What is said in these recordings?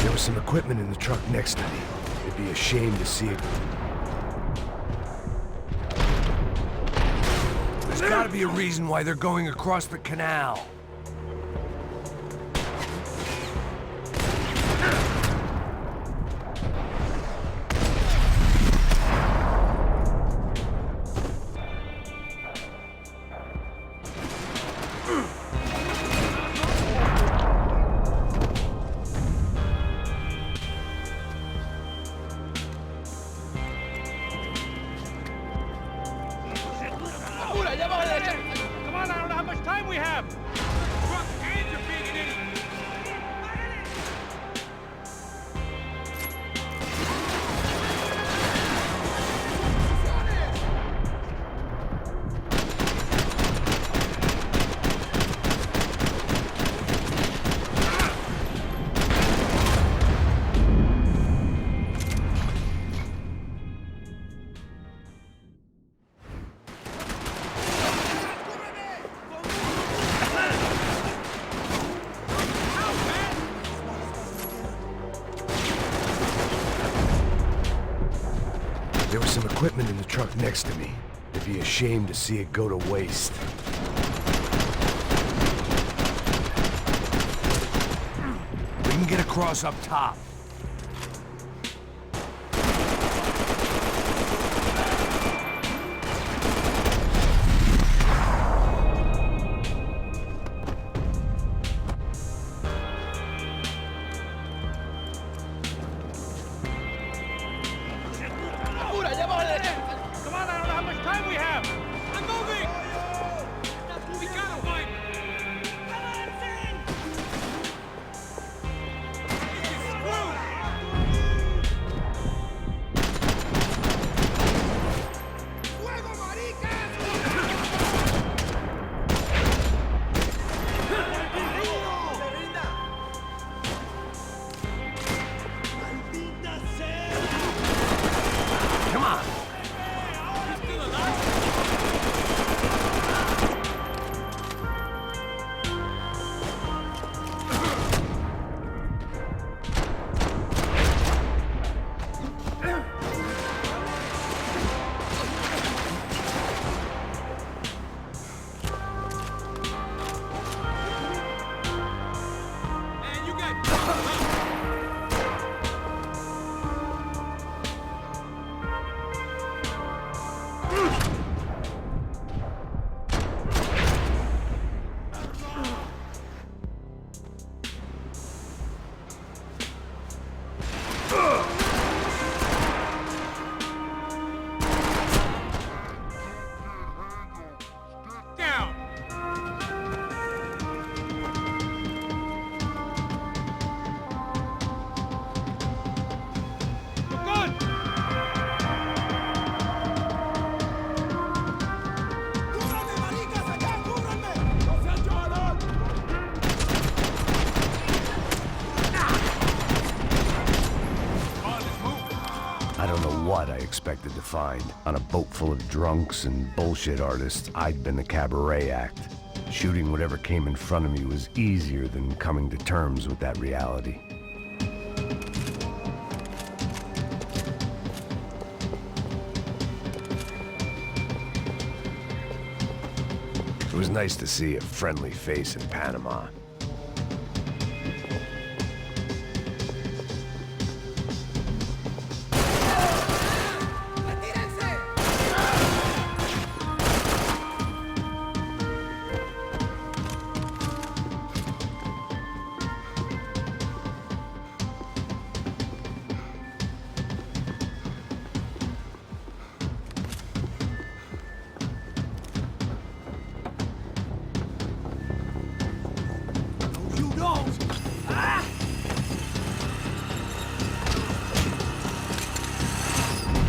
There was some equipment in the truck next to me. It'd be a shame to see it. There's gotta be a reason why they're going across the canal. Come on, I don't know how much time we have. Truck hands are being an idiot. There was some equipment in the truck next to me. It'd be a shame to see it go to waste. We can get across up top. Come on, I don't know how much time we have. I'm moving. We gotta find it. Come on. Man, you got down. We're good. I don't know what I expected to find. On a boat full of drunks and bullshit artists, I'd been the cabaret act. Shooting whatever came in front of me was easier than coming to terms with that reality. It was nice to see a friendly face in Panama.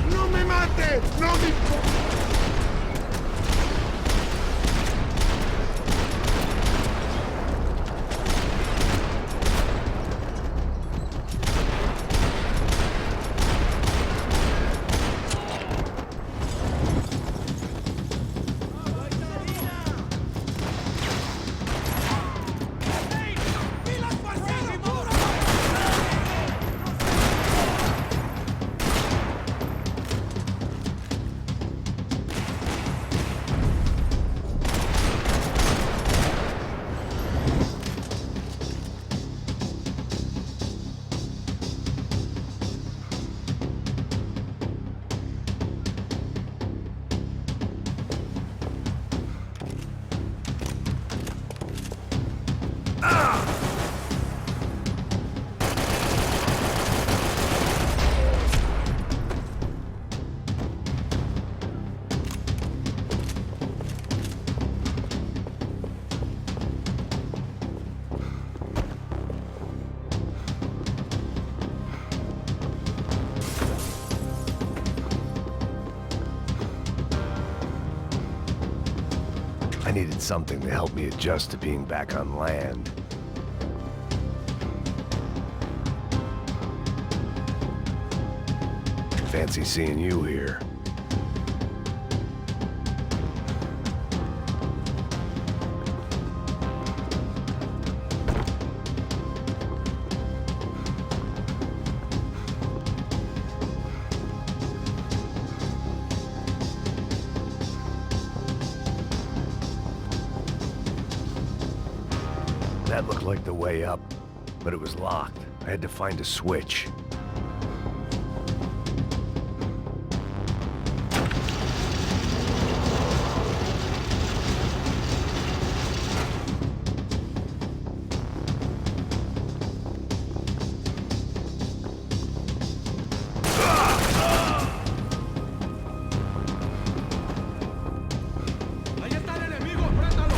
¡No me mates! ¡No me... I needed something to help me adjust to being back on land. Fancy seeing you here. That looked like the way up, but it was locked. I had to find a switch. Ahí está el enemigo, enfréntalo.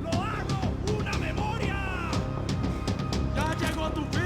¡Lo hago! ¡Una memoria! ¡Ya llegó a tu fin!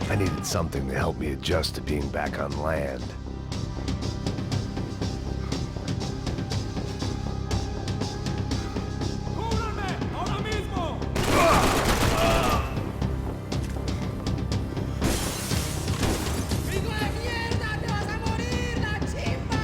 I needed something to help me adjust to being back on land. ¡Cúbranme! ¡Ahora mismo! ¡Hijo de mierda! ¡Te vas a morir, la chimba!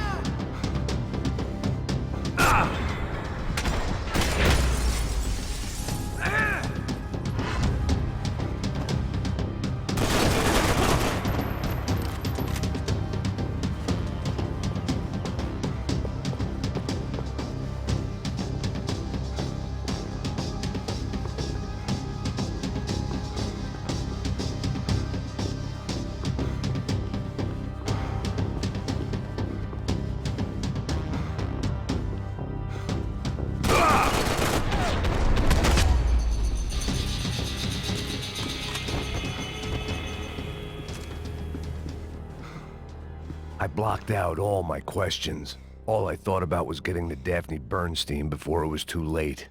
I blocked out all my questions. All I thought about was getting to Daphne Bernstein before it was too late.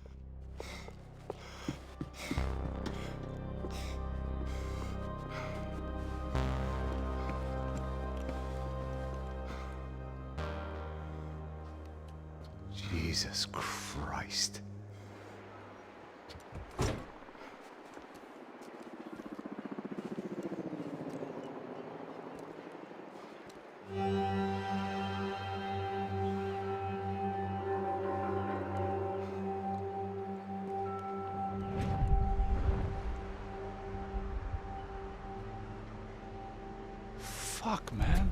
Jesus Christ. Fuck, man.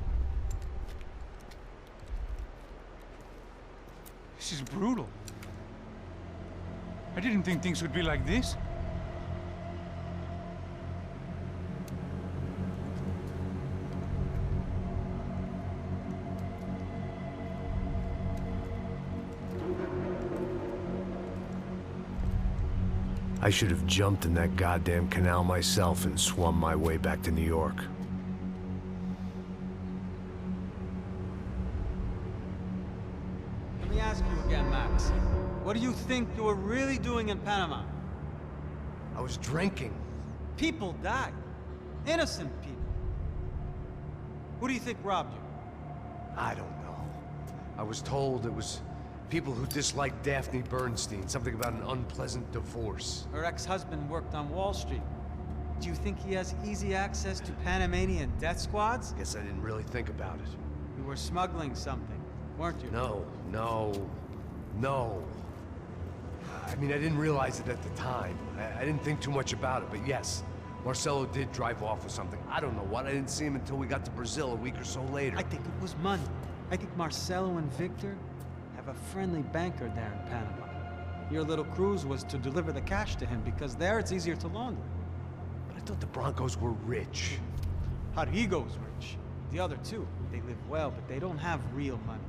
This is brutal. I didn't think things would be like this. I should have jumped in that goddamn canal myself and swum my way back to New York. Let me ask you again, Max. What do you think you were really doing in Panama? I was drinking. People died. Innocent people. Who do you think robbed you? I don't know. I was told it was people who disliked Daphne Bernstein, something about an unpleasant divorce. Her ex-husband worked on Wall Street. Do you think he has easy access to Panamanian death squads? Guess I didn't really think about it. You were smuggling something, weren't you? No. I mean, I didn't realize it at the time. I didn't think too much about it, but yes, Marcelo did drive off with something. I don't know what. I didn't see him until we got to Brazil a week or so later. I think it was money. I think Marcelo and Victor have a friendly banker there in Panama. Your little cruise was to deliver the cash to him because there it's easier to launder. But I thought the Broncos were rich. Rodrigo's rich. The other two, they live well, but they don't have real money.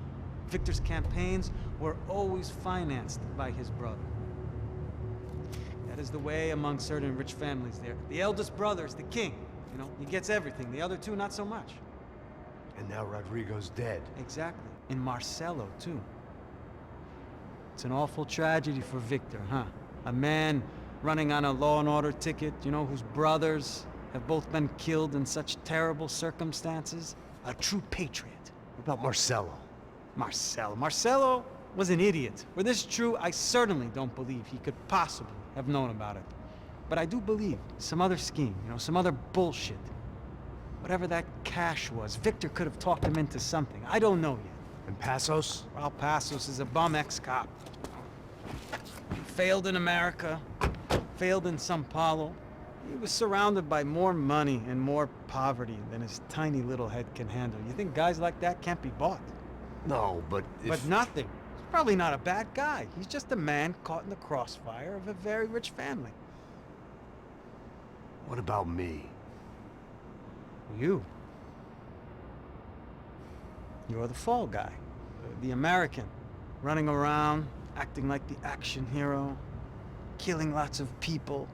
Victor's campaigns were always financed by his brother. That is the way among certain rich families there. The eldest brother is the king. You know, he gets everything. The other two, not so much. And now Rodrigo's dead. Exactly. And Marcelo, too. It's an awful tragedy for Victor, huh? A man running on a law and order ticket, you know, whose brothers have both been killed in such terrible circumstances. A true patriot. What about Marcelo? Marcelo was an idiot. Were this true, I certainly don't believe he could possibly have known about it. But I do believe some other scheme, you know, some other bullshit. Whatever that cash was, Victor could have talked him into something. I don't know yet. And Passos? Raul Passos is a bum ex-cop. Failed in America, failed in Sao Paulo. He was surrounded by more money and more poverty than his tiny little head can handle. You think guys like that can't be bought? No, but But nothing. He's probably not a bad guy. He's just a man caught in the crossfire of a very rich family. What about me? You. You're the fall guy. The American. Running around, acting like the action hero. Killing lots of people.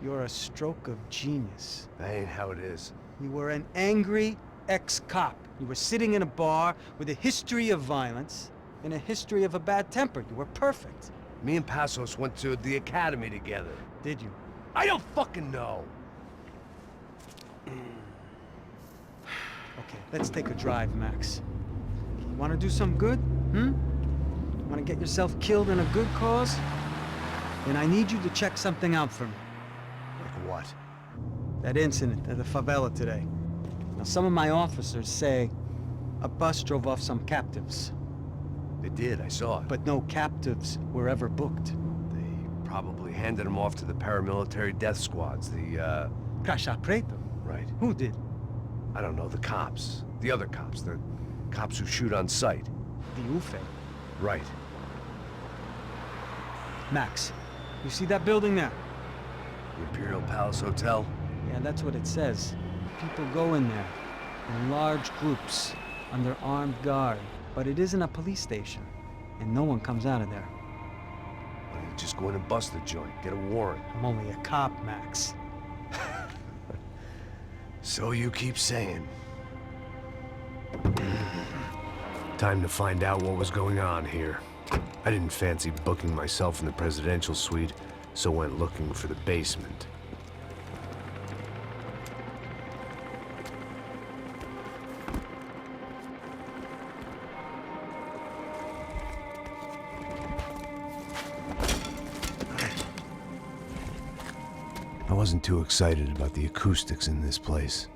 You're a stroke of genius. That ain't how it is. You were an angry ex-cop. You were sitting in a bar with a history of violence and a history of a bad temper. You were perfect. Me and Passos went to the academy together. Did you? I don't fucking know. Okay, let's take a drive, Max. You want to do some good? Want to get yourself killed in a good cause? Then I need you to check something out for me. Like what? That incident at the favela today. Now, some of my officers say a bus drove off some captives. They did, I saw it. But no captives were ever booked. They probably handed them off to the paramilitary death squads, the, Caixa Preto? Right. Who did? I don't know, the cops. The other cops. The cops who shoot on sight. The UFE. Right. Max, you see that building there? The Imperial Palace Hotel? Yeah, that's what it says. People go in there, in large groups, under armed guard. But it isn't a police station, and no one comes out of there. Why don't you just go in and bust the joint, get a warrant? I'm only a cop, Max. So you keep saying. Time to find out what was going on here. I didn't fancy booking myself in the presidential suite, so went looking for the basement. I wasn't too excited about the acoustics in this place.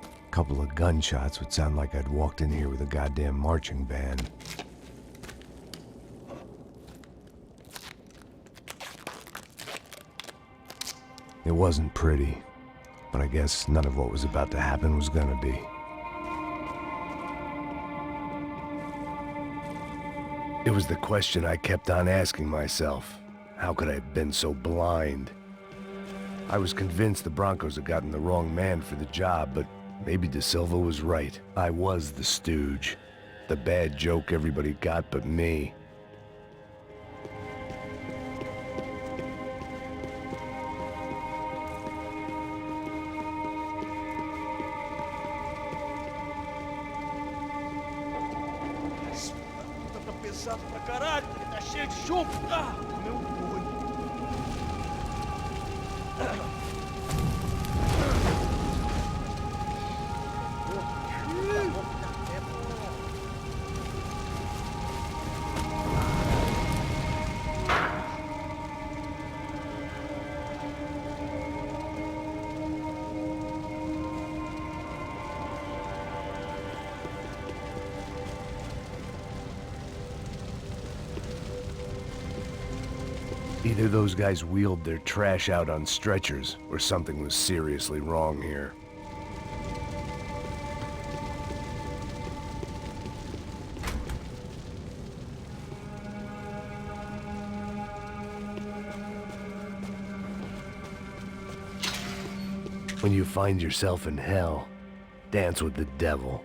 A couple of gunshots would sound like I'd walked in here with a goddamn marching band. It wasn't pretty, but I guess none of what was about to happen was gonna be. It was the question I kept on asking myself. How could I have been so blind? I was convinced the Broncos had gotten the wrong man for the job, but maybe De Silva was right. I was the stooge. The bad joke everybody got but me. pesado pra caralho, ele tá cheio de chumbo. Ah, meu olho. Either those guys wheeled their trash out on stretchers, or something was seriously wrong here. When you find yourself in hell, dance with the devil.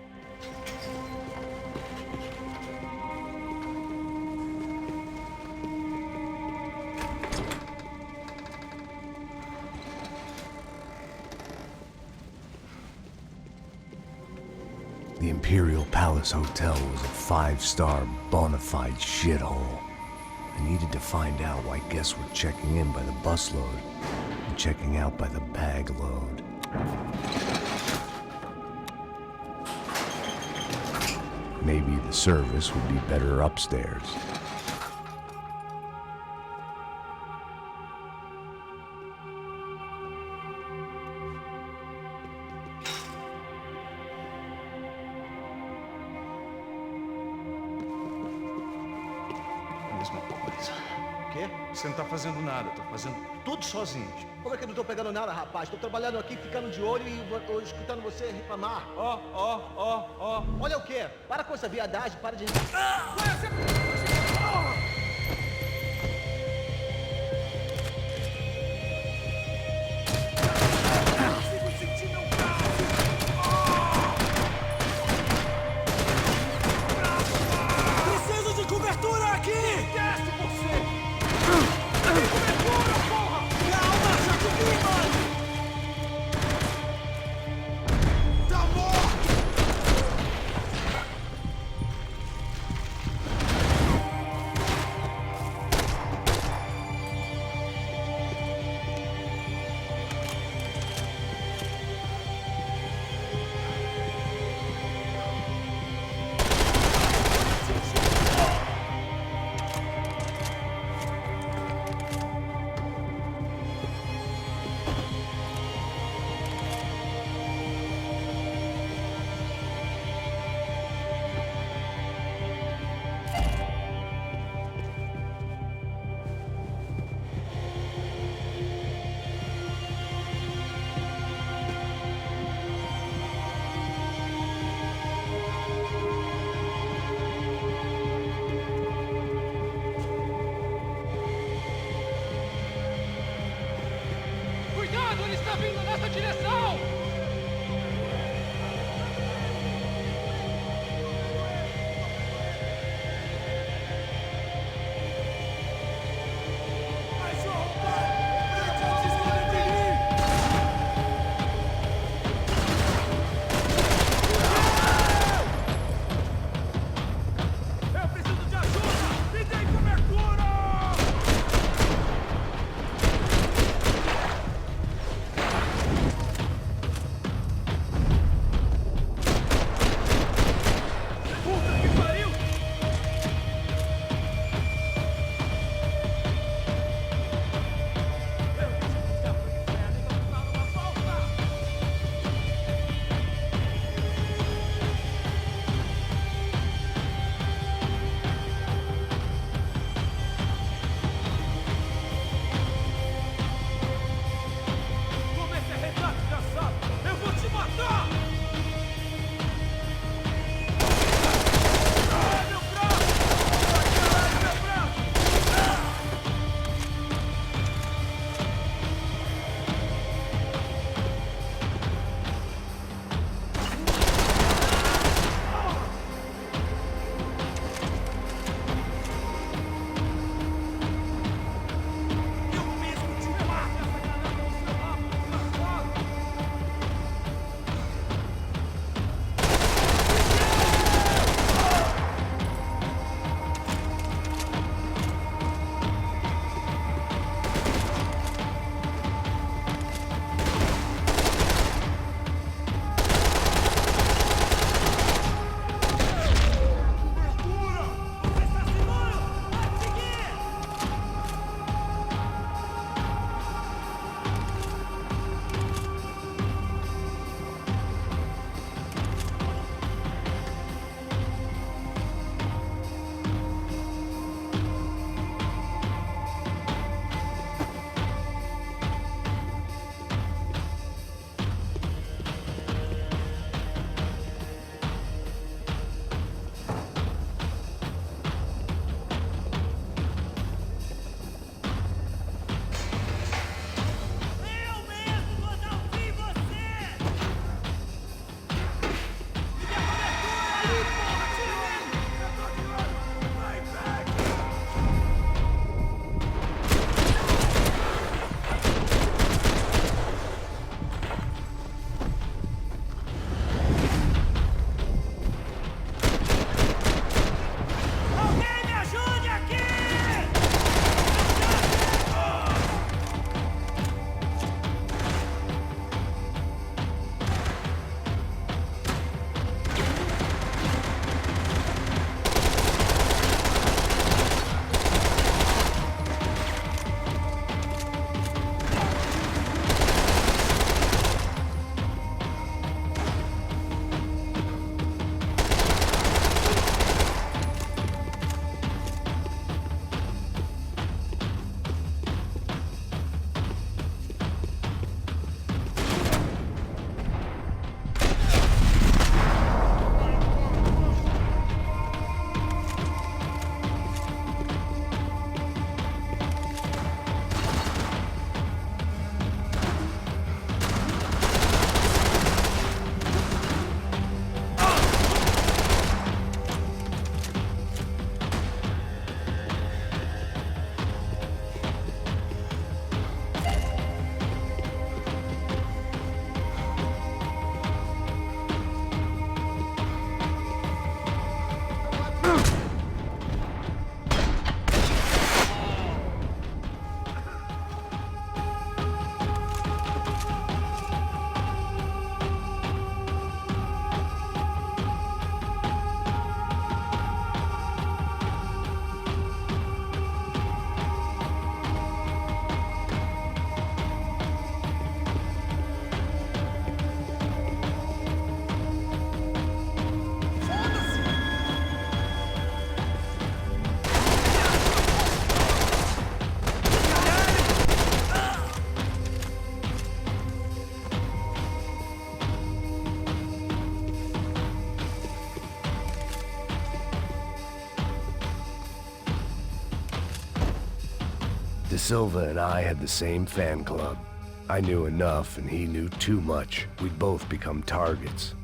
The Imperial Palace Hotel was a five-star, bona fide shithole. I needed to find out why guests were checking in by the busload and checking out by the bag load. Maybe the service would be better upstairs. Mesma coisa. O quê? Você não tá fazendo nada, tô fazendo tudo sozinho. Como é que eu não tô pegando nada, rapaz? Tô trabalhando aqui, ficando de olho e escutando você reclamar. Ó. Olha o quê? Para com essa viadagem, para de... Consigo sentir meu braço! Preciso de cobertura aqui! Desce você! Tem cobertura, porra! Calma, já te vi, mano! Tá morto! Cuidado, ele está vindo nessa direção! Mais arrombado! Prende esse escolha de mim! Eu preciso de ajuda! Me dê cobertura! De Silva and I had the same fan club. I knew enough and he knew too much. We'd both become targets.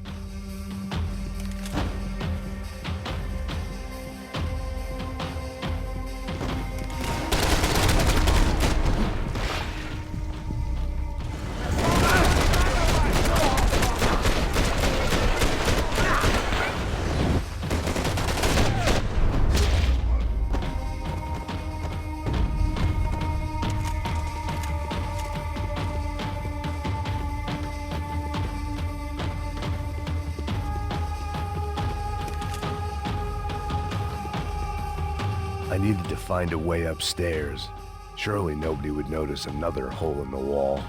I needed to find a way upstairs. Surely nobody would notice another hole in the wall.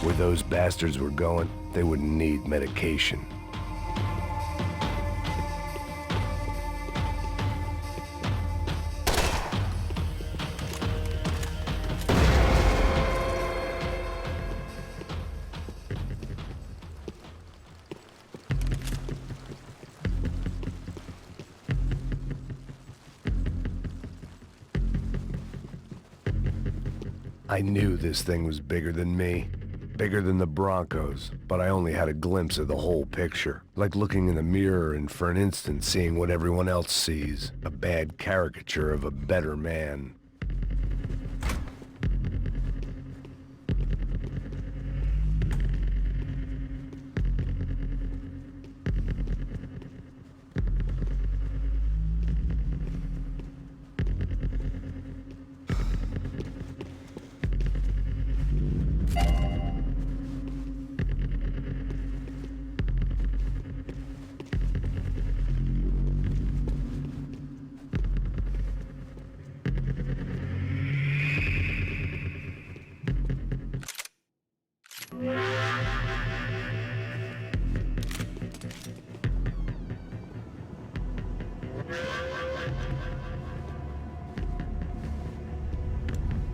Where those bastards were going, they wouldn't need medication. I knew this thing was bigger than me, bigger than the Broncos, but I only had a glimpse of the whole picture. Like looking in the mirror and for an instant seeing what everyone else sees, a bad caricature of a better man.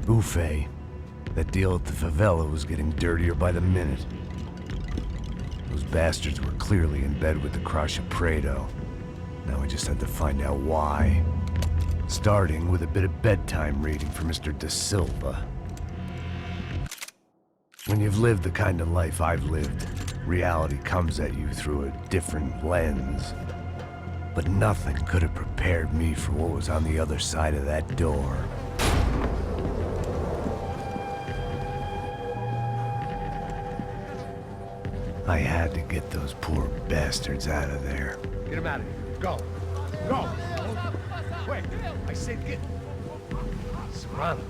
Buffet. That deal at the favela was getting dirtier by the minute. Those bastards were clearly in bed with the Crusher Prado. Now I just had to find out why. Starting with a bit of bedtime reading for Mr. De Silva. When you've lived the kind of life I've lived, reality comes at you through a different lens. But nothing could have prepared me for what was on the other side of that door. I had to get those poor bastards out of there. Get him out of here. Go. Go. Quick. I said get... Serrano.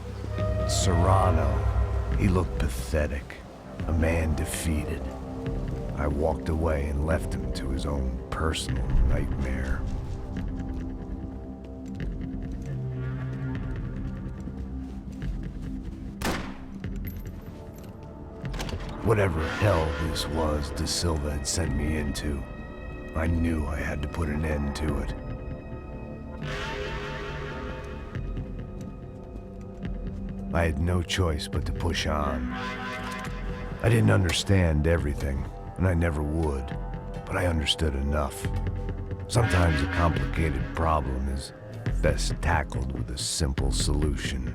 Serrano. He looked pathetic. A man defeated. I walked away and left him to his own personal nightmare. Whatever hell this was De Silva had sent me into, I knew I had to put an end to it. I had no choice but to push on. I didn't understand everything, and I never would, but I understood enough. Sometimes a complicated problem is best tackled with a simple solution.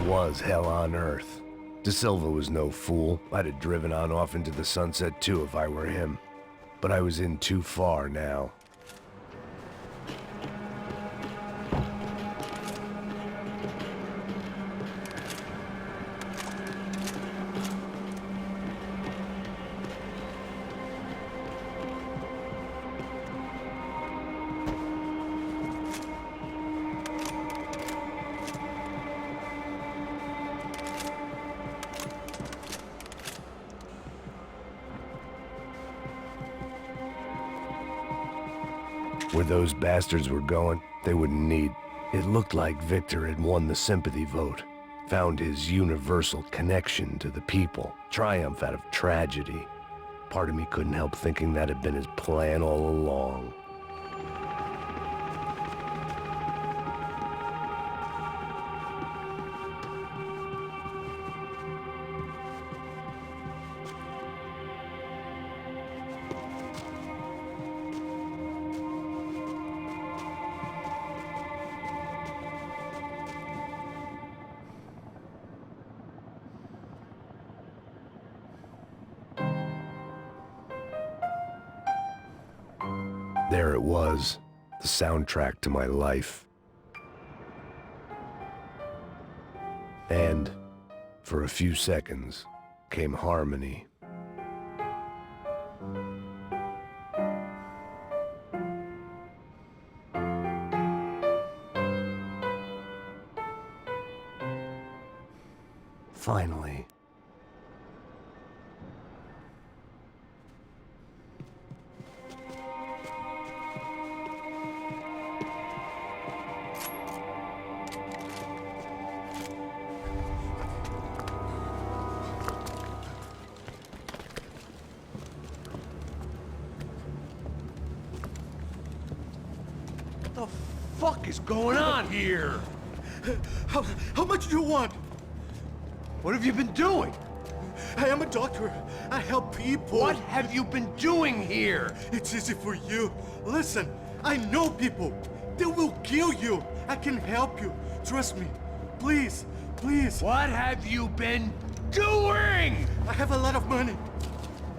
was hell on earth. De Silva was no fool. I'd have driven on off into the sunset too if I were him. But I was in too far now. Where those bastards were going, they wouldn't need. It looked like Victor had won the sympathy vote, found his universal connection to the people, triumph out of tragedy. Part of me couldn't help thinking that had been his plan all along. There it was, the soundtrack to my life. And, for a few seconds, came harmony. Finally. What the fuck is going on here? How much do you want? What have you been doing? I am a doctor. I help people. What have you been doing here? It's easy for you. Listen, I know people. They will kill you. I can help you. Trust me. Please, please. What have you been doing? I have a lot of money.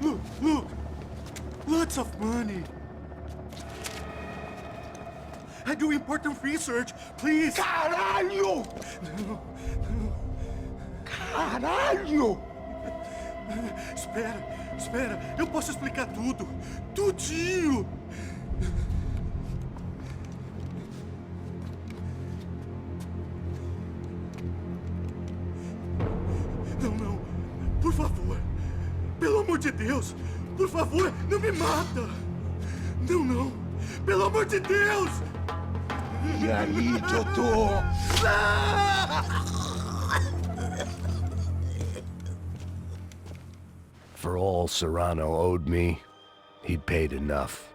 Look, look. Lots of money. I do important research. Please. Caralho! No, Caralho! Espera, espera. Eu posso explicar tudo. Tudinho. Não, não. Por favor. Pelo amor de Deus. Por favor, não me mata. Não, não. Pelo amor de Deus. E aí, doutor? For all Serrano owed me, he'd paid enough.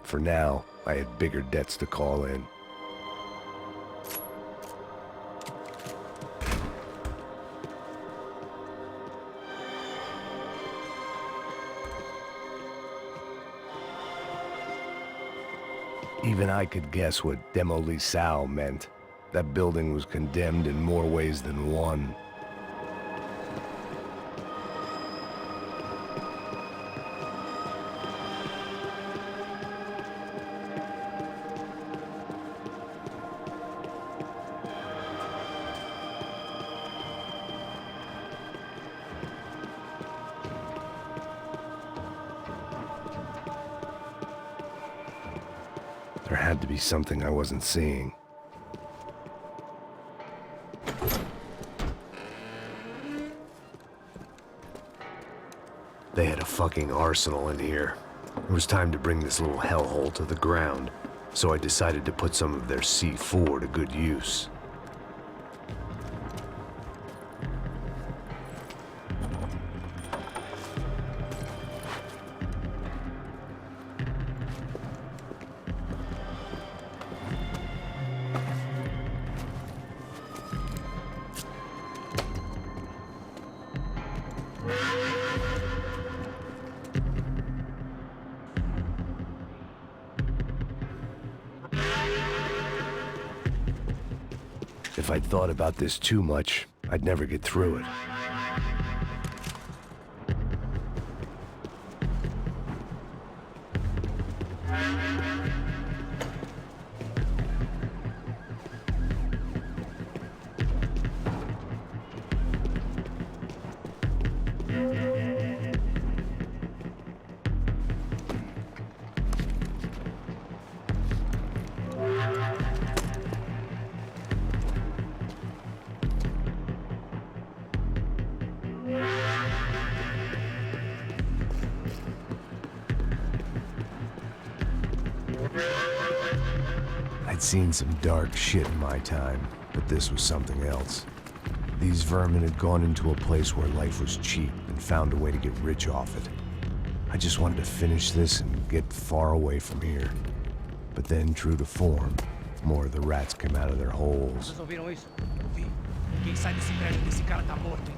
For now, I had bigger debts to call in. Even I could guess what Demolisal meant. That building was condemned in more ways than one. There had to be something I wasn't seeing. They had a fucking arsenal in here. It was time to bring this little hellhole to the ground, so I decided to put some of their C4 to good use. If I'd thought about this too much, I'd never get through it. I'd seen some dark shit in my time, but this was something else. These vermin had gone into a place where life was cheap and found a way to get rich off it. I just wanted to finish this and get far away from here. But then, true to form, more of the rats came out of their holes. Vocês ouviram isso? Vi. Quem sai desse prédio desse cara tá morto, hein?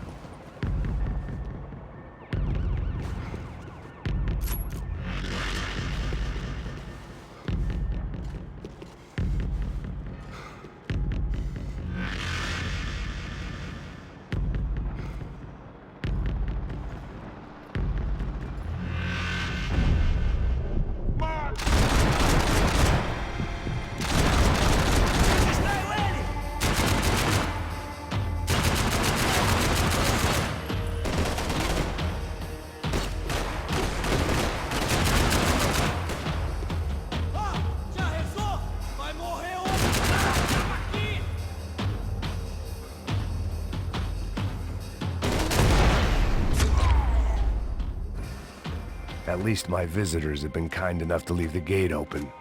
At least my visitors have been kind enough to leave the gate open.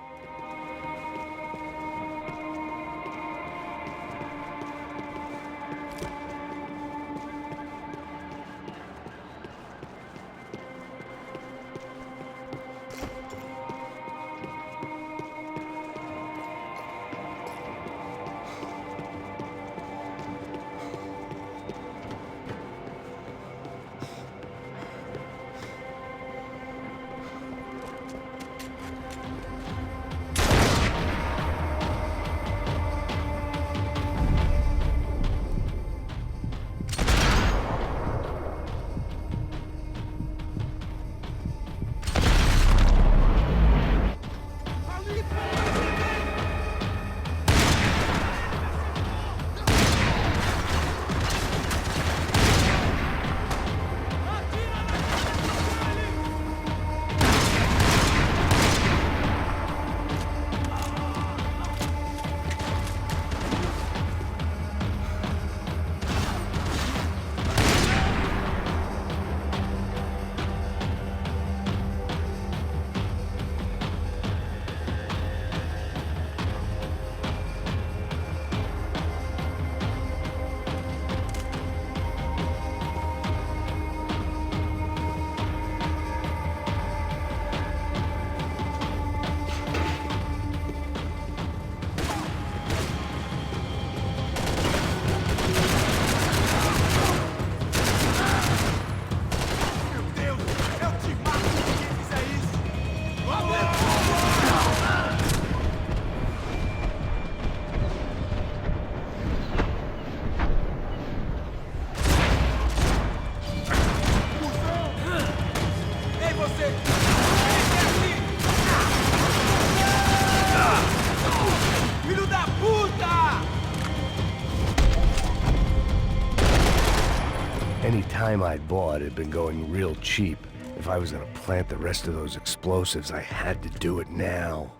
Any time I'd bought had been going real cheap. If I was gonna plant the rest of those explosives, I had to do it now.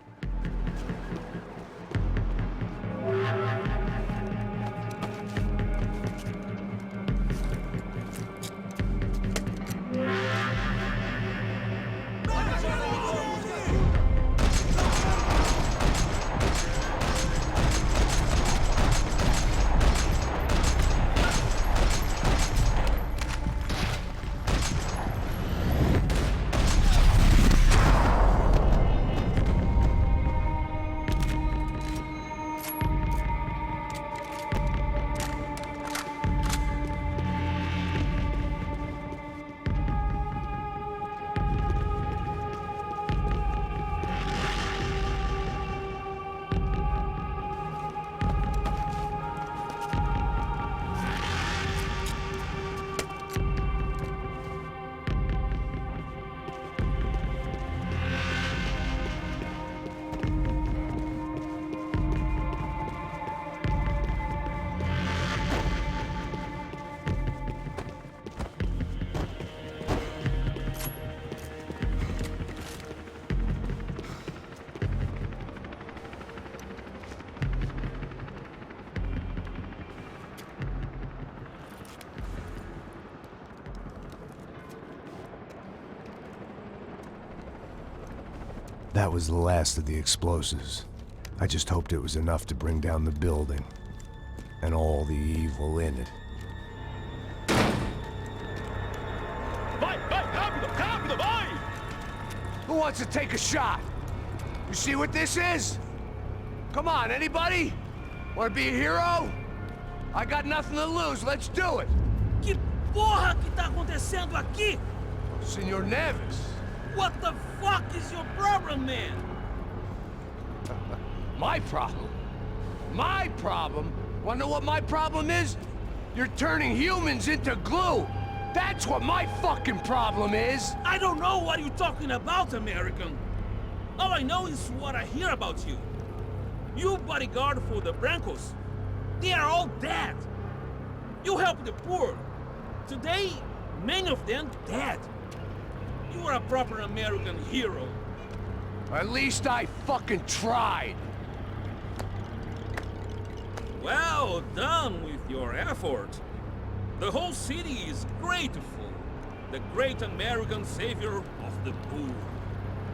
That was the last of the explosives. I just hoped it was enough to bring down the building. And all the evil in it. Vai, vai, rápido, rápido, vai! Who wants to take a shot? You see what this is? Come on, anybody? Want to be a hero? I got nothing to lose, let's do it! Que porra que tá acontecendo aqui? Senor Neves. What the fuck is your problem, man? My problem? My problem? Wanna know what my problem is? You're turning humans into glue! That's what my fucking problem is! I don't know what you're talking about, American. All I know is what I hear about you. You bodyguard for the Brancos. They are all dead. You help the poor. Today, many of them dead. You are a proper American hero. At least I fucking tried! Well done with your effort. The whole city is grateful. The great American savior of the poor.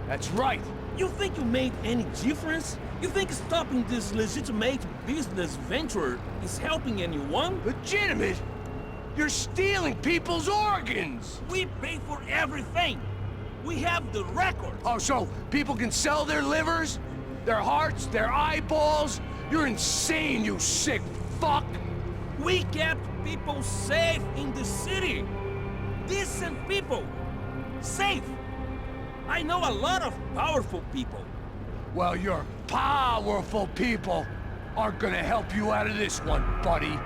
That's right! You think you made any difference? You think stopping this legitimate business venture is helping anyone? Legitimate? You're stealing people's organs! We pay for everything. We have the records. Oh, so people can sell their livers? Their hearts? Their eyeballs? You're insane, you sick fuck! We kept people safe in the city. Decent people. Safe. I know a lot of powerful people. Well, your powerful people aren't gonna help you out of this one, buddy.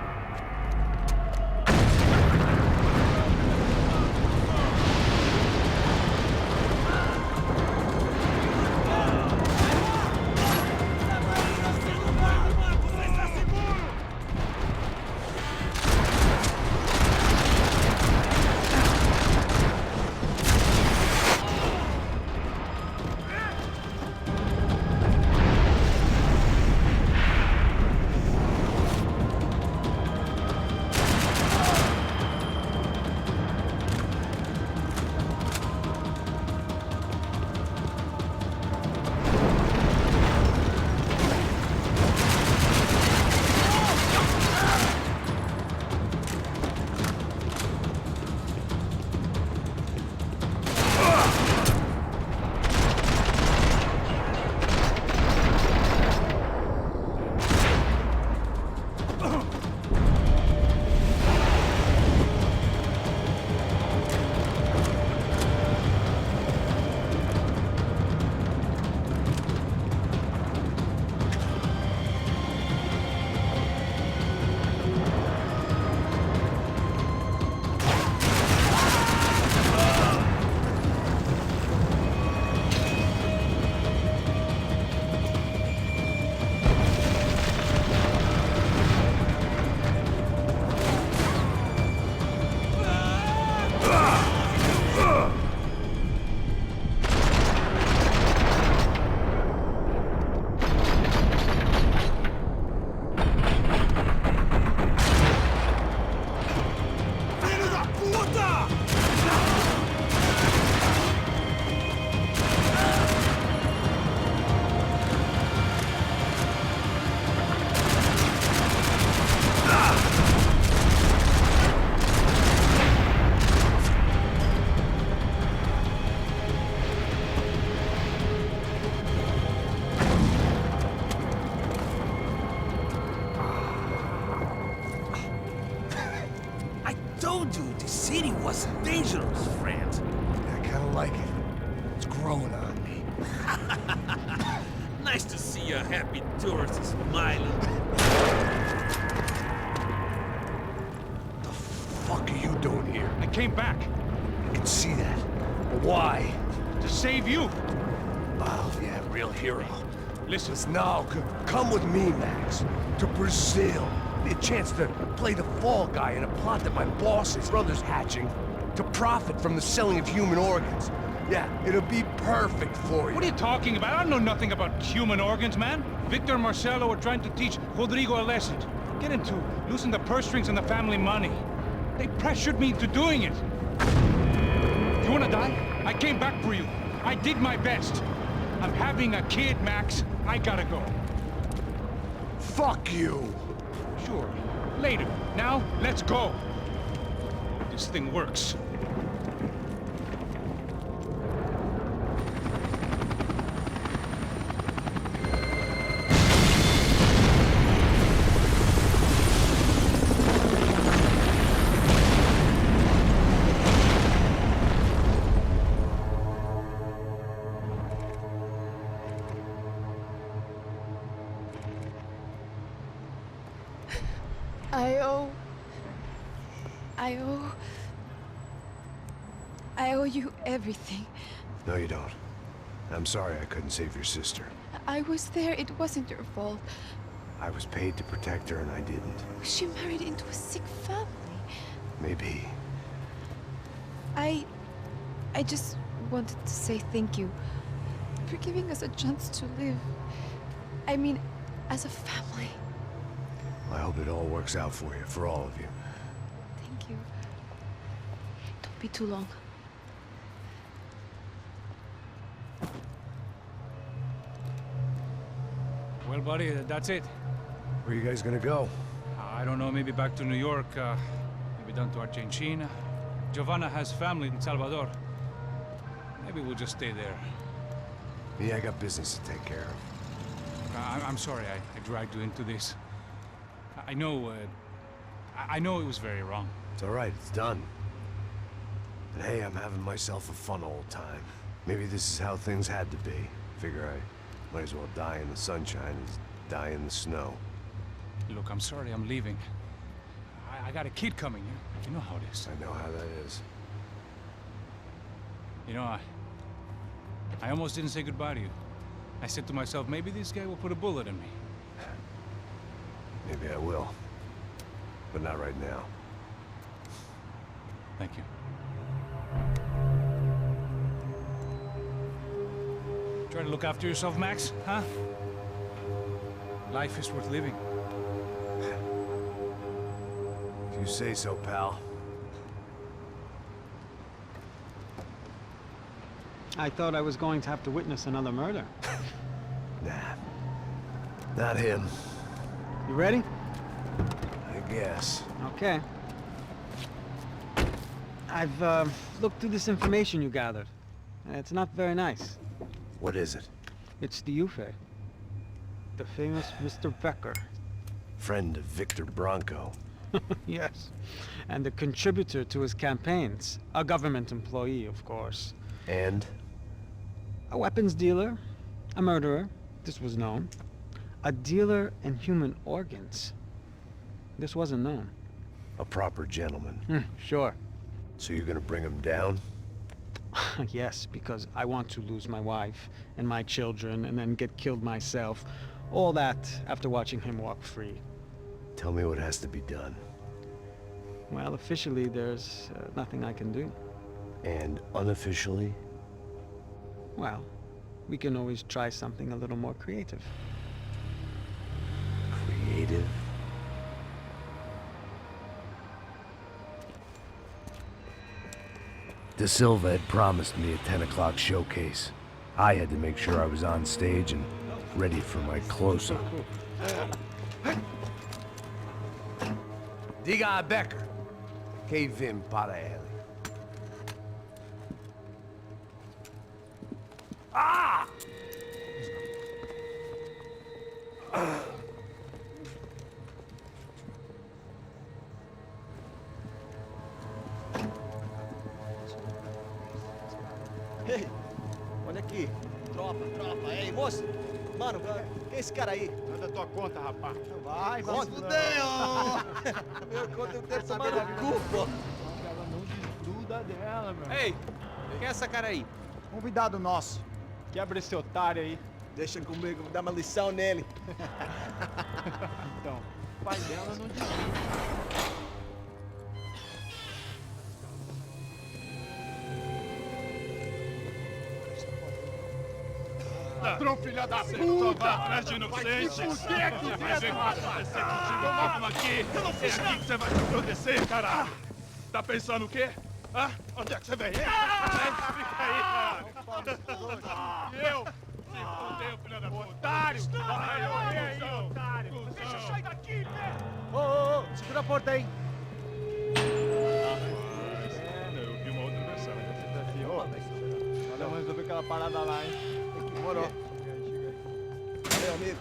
Told you the city was dangerous, friend. I kinda like it. It's growing on me. Nice to see a happy tourist smiling. The fuck are you doing here? I came back I can see that. But why? to save you. Oh, yeah, real hero. Listen, Now, come with me, Max. To Brazil. Be a chance to play the fall guy in a plot that my boss's brother's hatching to profit from the selling of human organs. Yeah, it'll be perfect for you. what are you talking about? I know nothing about human organs, man. Victor and Marcelo are trying to teach Rodrigo a lesson. Get him to loosen the purse strings and the family money. They pressured me into doing it. You wanna die? I came back for you. I did my best. I'm having a kid, Max. I gotta go. Fuck you! Sure. Later. Now, let's go. This thing works. I owe you everything. No, you don't. I'm sorry I couldn't save your sister. I was there. It wasn't your fault. I was paid to protect her and I didn't. She married into a sick family. Maybe. I just wanted to say thank you for giving us a chance to live. I mean, as a family. I hope it all works out for you, for all of you. Thank you. Don't be too long. Well, buddy, that's it. Where are you guys gonna go? I don't know, maybe back to New York, maybe down to Argentina. Giovanna has family in Salvador. Maybe we'll just stay there. Yeah, I got business to take care of. I'm sorry I dragged you into this. I know it was very wrong. It's all right, it's done. And hey, I'm having myself a fun old time. Maybe this is how things had to be. Figure I might as well die in the sunshine as die in the snow. Look, I'm sorry I'm leaving. I got a kid coming, you know how it is. I know how that is. You know, I almost didn't say goodbye to you. I said to myself, maybe this guy will put a bullet in me. Maybe I will. But not right now. Thank you. Try to look after yourself, Max, huh? Life is worth living. If you say so, pal. I thought I was going to have to witness another murder. Nah. Not him. You ready? I guess. Okay. I've looked through this information you gathered. And it's not very nice. What is it? It's the Ufe. The famous Mr. Becker. Friend of Victor Bronco. Yes. And a contributor to his campaigns. A government employee, of course. And? A weapons dealer. A murderer. This was known. A dealer in human organs. This wasn't known. A proper gentleman. Sure. So you're gonna bring him down? Yes, because I want to lose my wife and my children and then get killed myself. All that after watching him walk free. Tell me what has to be done. Well, officially, there's nothing I can do. And unofficially? Well, we can always try something a little more creative. Creative? De Silva had promised me a 10 o'clock showcase. I had to make sure I was on stage and ready for my close-up. Diga a Becker. Que vim para ele. Ah! Ei, olha aqui. Tropa. Ei, moço. Mano, quem é esse cara aí? Manda tua conta, rapaz. Vai se fuder, ó. Meu conta, eu quero tomar no cu, pô. Ela não desgruda dela, meu. Ei, quem é essa cara aí? Convidado nosso. Quebra esse otário aí. Deixa comigo, dá uma lição nele. Então, o pai dela não desgruda. Ladrão, filha da puta! Vai atrás de inocente! Por que é que vai ver o que vai acontecer contigo? Vamos aqui! Eu não fiz nada! Que você vai te acontecer, caralho! Tá pensando o quê? Hã? Onde é que você vem? Fica aí, cara! E eu? Ô, ô, ô, segura a porta aí. Eu vi uma outra versão. Olha, vamos resolver aquela parada lá, hein? Demorou. Valeu, amigo.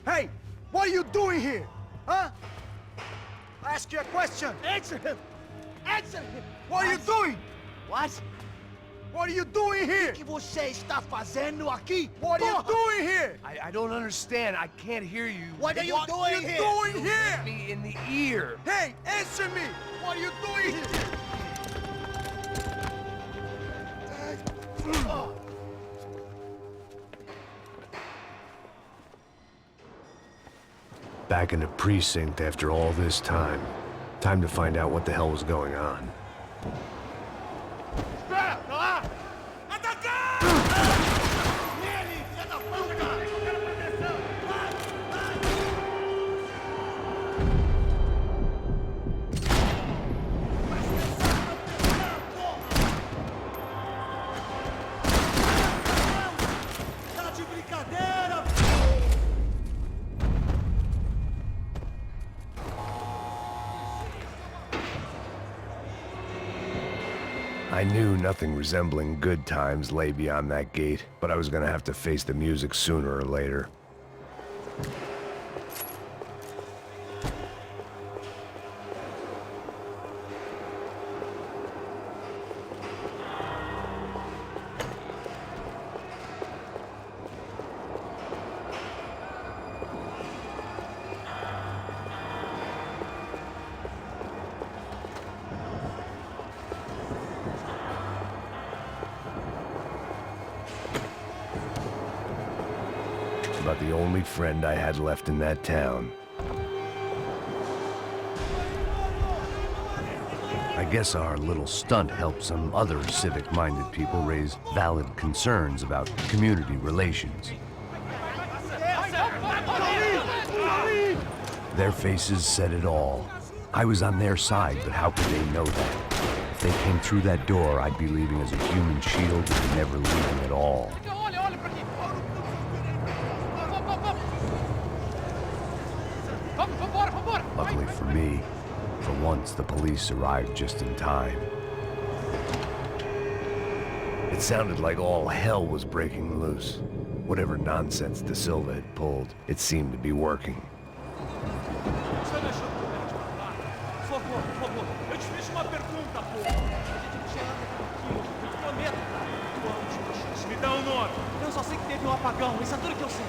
Hey, what are you doing here? Huh? I ask you a question. Answer him! Answer him! What are you doing? What? What are you doing here? O que você está fazendo aqui? What are you doing here? I don't understand. I can't hear you. What are you doing here? Doing here? Me in the ear. Hey, answer me! What are you doing here? Back in the precinct after all this time. Time to find out what the hell was going on. Tá de brincadeira! I knew nothing resembling good times lay beyond that gate, but I was gonna have to face the music sooner or later. About the only friend I had left in that town. I guess our little stunt helped some other civic-minded people raise valid concerns about community relations. Their faces said it all. I was on their side, but how could they know that? If they came through that door, I'd be leaving as a human shield and never leaving at all. Luckily for me, for once the police arrived just in time. It sounded like all hell was breaking loose. Whatever nonsense De Silva had pulled, it seemed to be working. Você me achou que eu ia te matar? Por favor, eu te fiz uma pergunta, pô. A gente não tinha nada aqui, eu te prometo. Tua última chance, me dá um nome. Eu só sei que teve um apagão, isso é tudo que eu sei.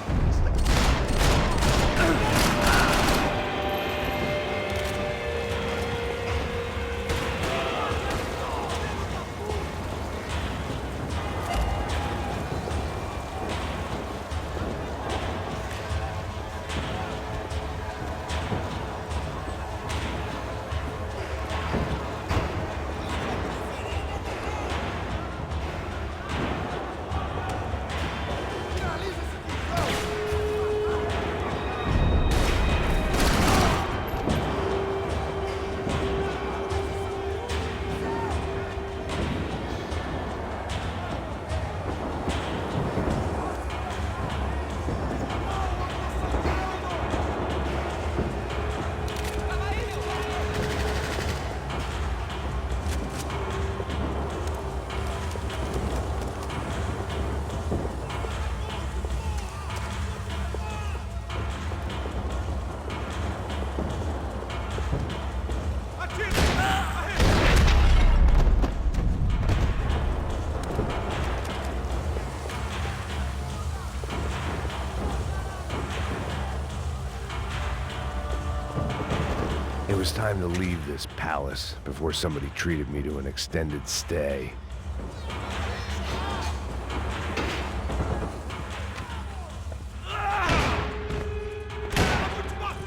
It was time to leave this palace before somebody treated me to an extended stay.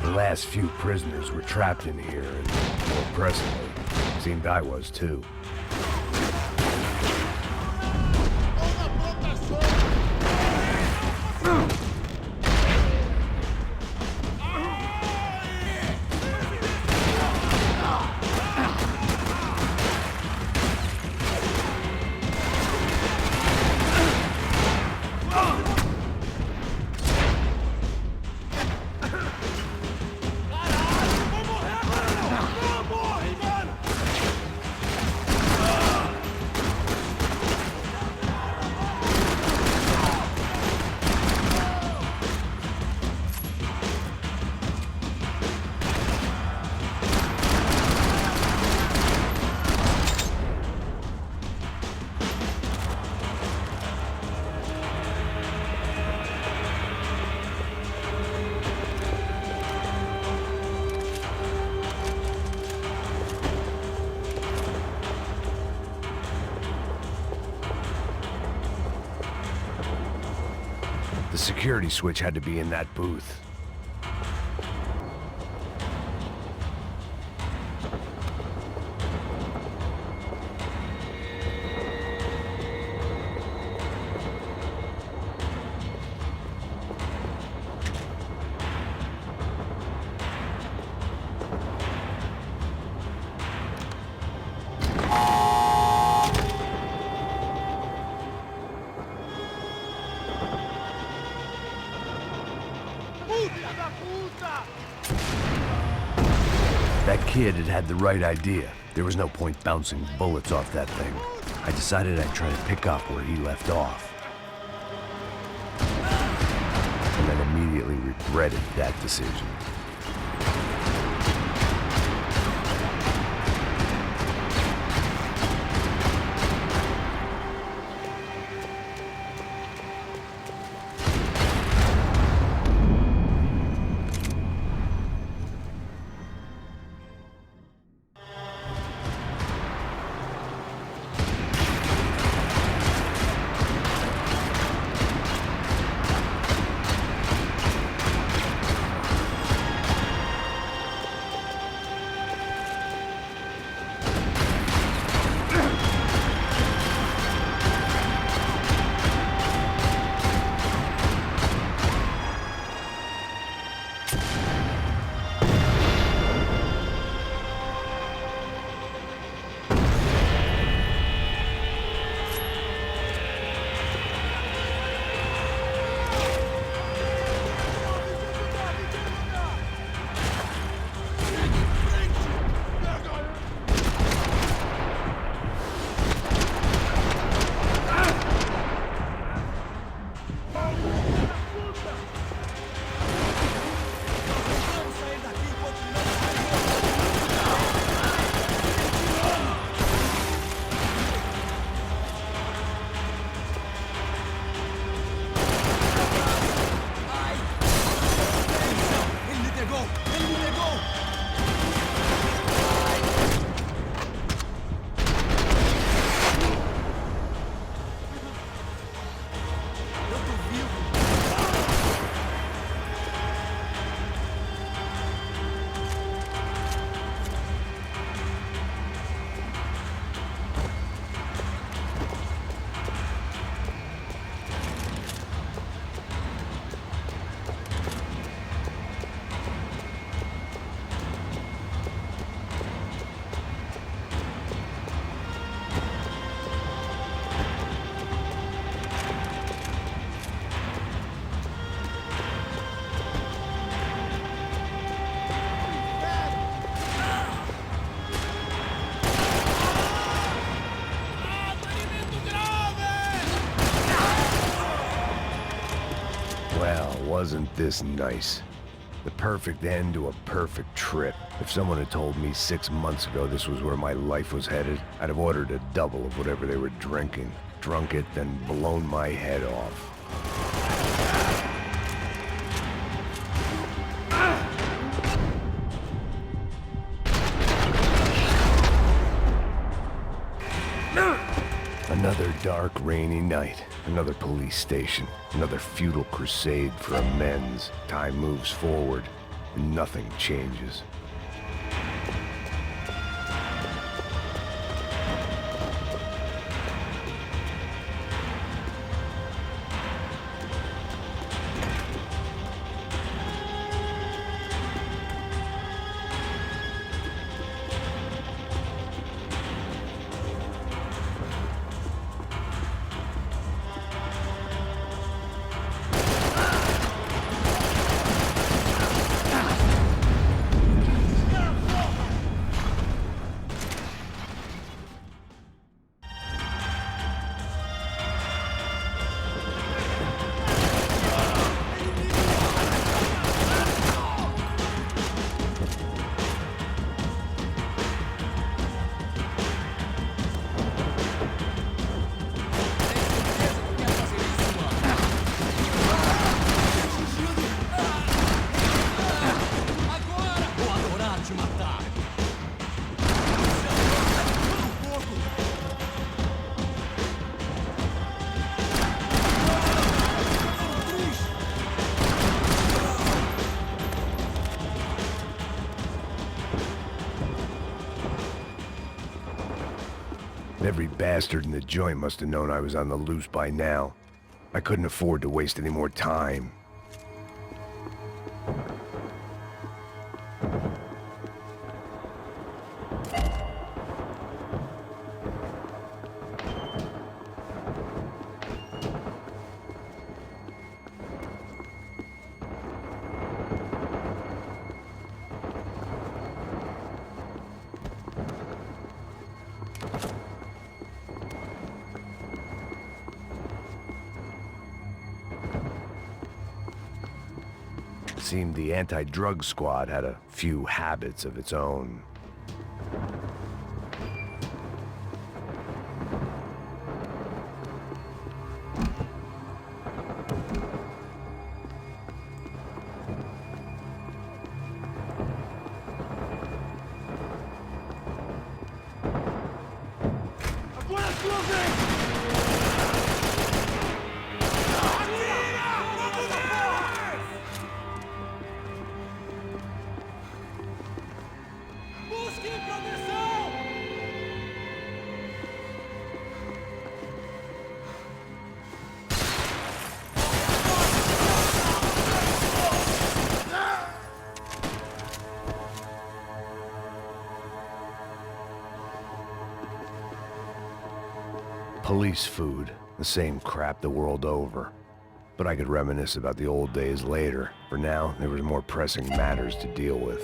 The last few prisoners were trapped in here, and more pressingly, seemed I was too. security switch had to be in that booth. That kid had the right idea. There was no point bouncing bullets off that thing. I decided I'd try to pick up where he left off. And then immediately regretted that decision. Well, wasn't this nice? The perfect end to a perfect trip. If someone had told me 6 months ago this was where my life was headed, I'd have ordered a double of whatever they were drinking, drunk it, then blown my head off. Another dark, rainy night. Another police station. Another futile crusade for amends. Time moves forward, and nothing changes. Every bastard in the joint must have known I was on the loose by now. I couldn't afford to waste any more time. Seemed the anti-drug squad had a few habits of its own. Police food, the same crap the world over. But I could reminisce about the old days later. For now, there was more pressing matters to deal with.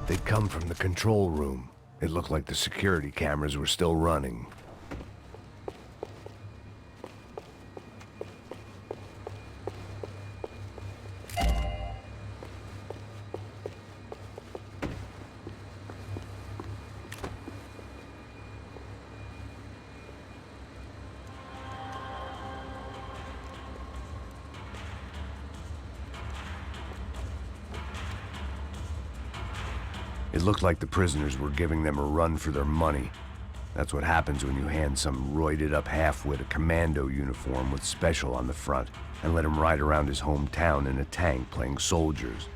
They'd come from the control room. It looked like the security cameras were still running. It looked like the prisoners were giving them a run for their money. That's what happens when you hand some roided-up half-wit a commando uniform with special on the front and let him ride around his hometown in a tank playing soldiers.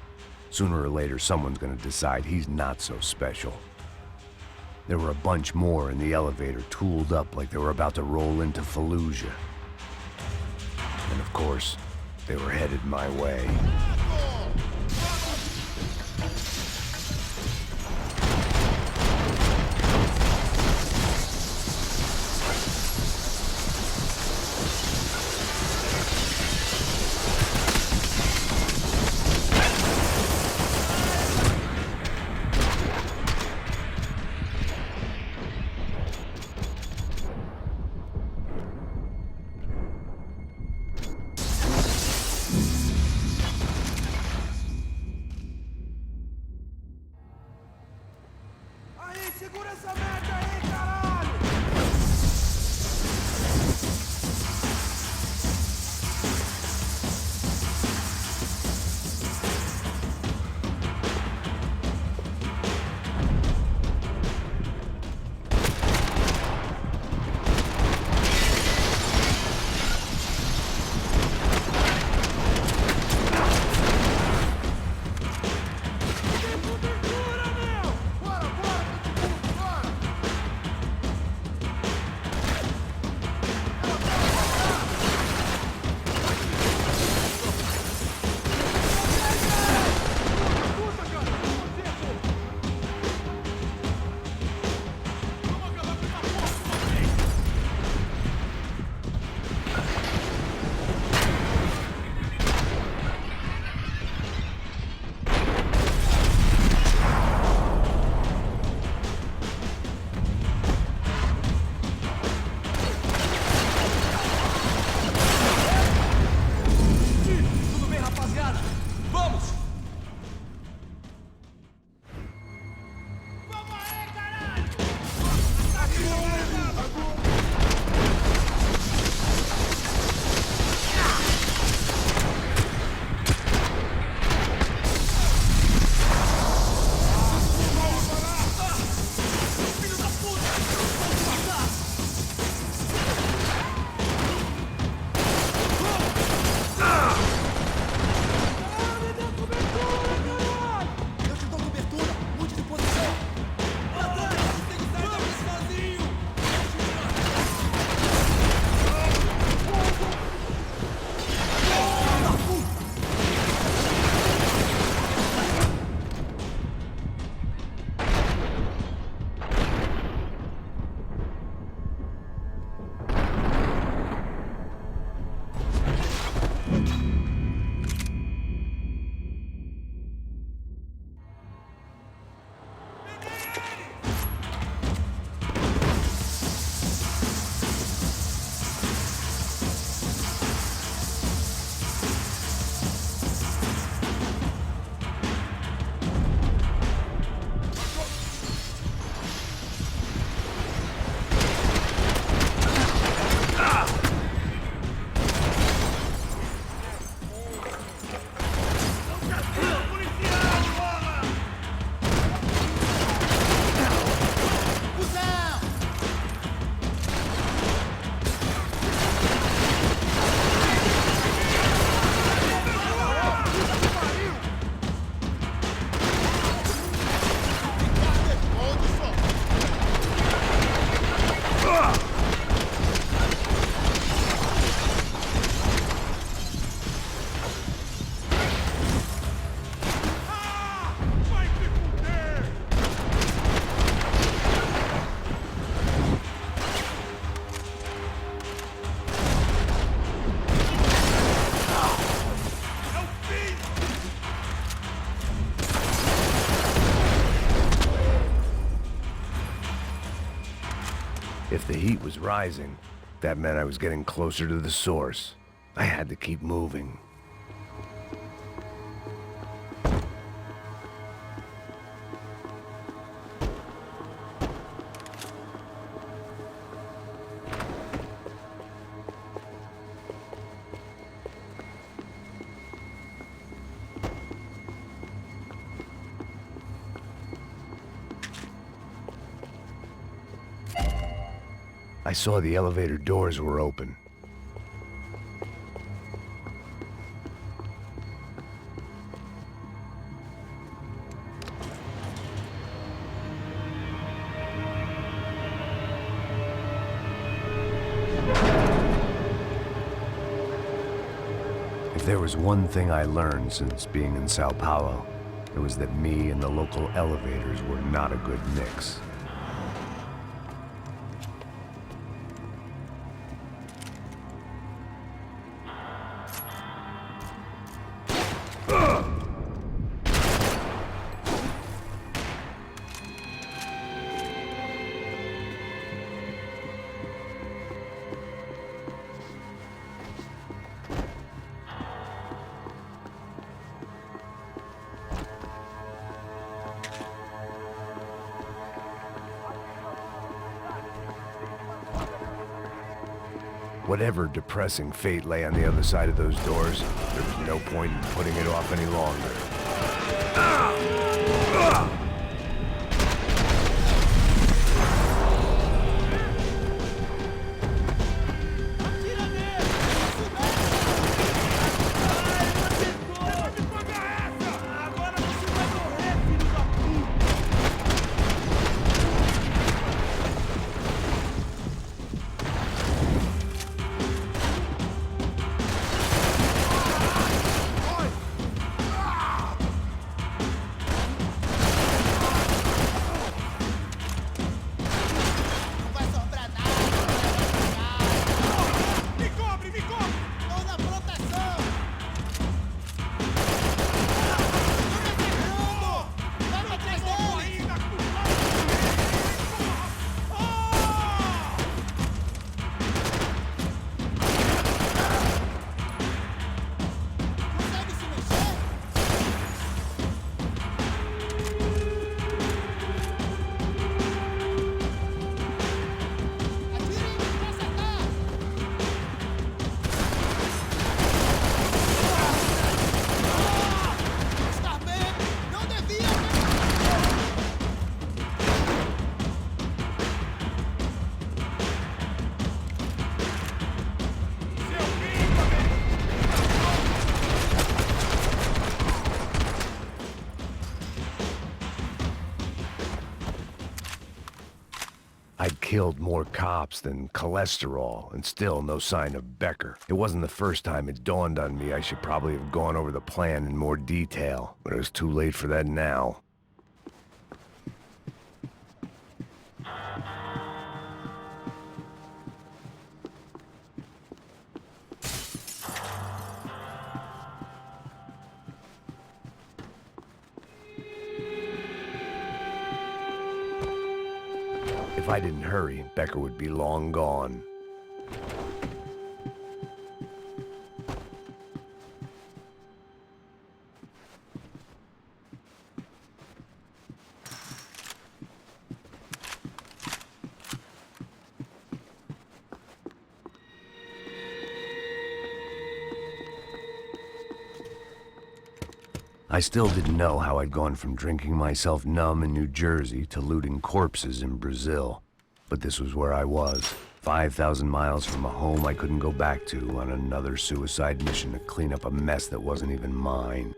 Sooner or later, someone's gonna decide he's not so special. There were a bunch more in the elevator, tooled up like they were about to roll into Fallujah. And of course, they were headed my way. Segura essa merda aí, caralho! Bora, bora, bora! If the heat was rising, that meant I was getting closer to the source. I had to keep moving. I saw the elevator doors were open. If there was one thing I learned since being in Sao Paulo, it was that me and the local elevators were not a good mix. Whatever depressing fate lay on the other side of those doors, there was no point in putting it off any longer. I'd killed more cops than cholesterol, and still no sign of Becker. It wasn't the first time it dawned on me I should probably have gone over the plan in more detail, but it was too late for that now. If I didn't hurry, Becker would be long gone. I still didn't know how I'd gone from drinking myself numb in New Jersey to looting corpses in Brazil. But this was where I was, 5,000 miles from a home I couldn't go back to on another suicide mission to clean up a mess that wasn't even mine.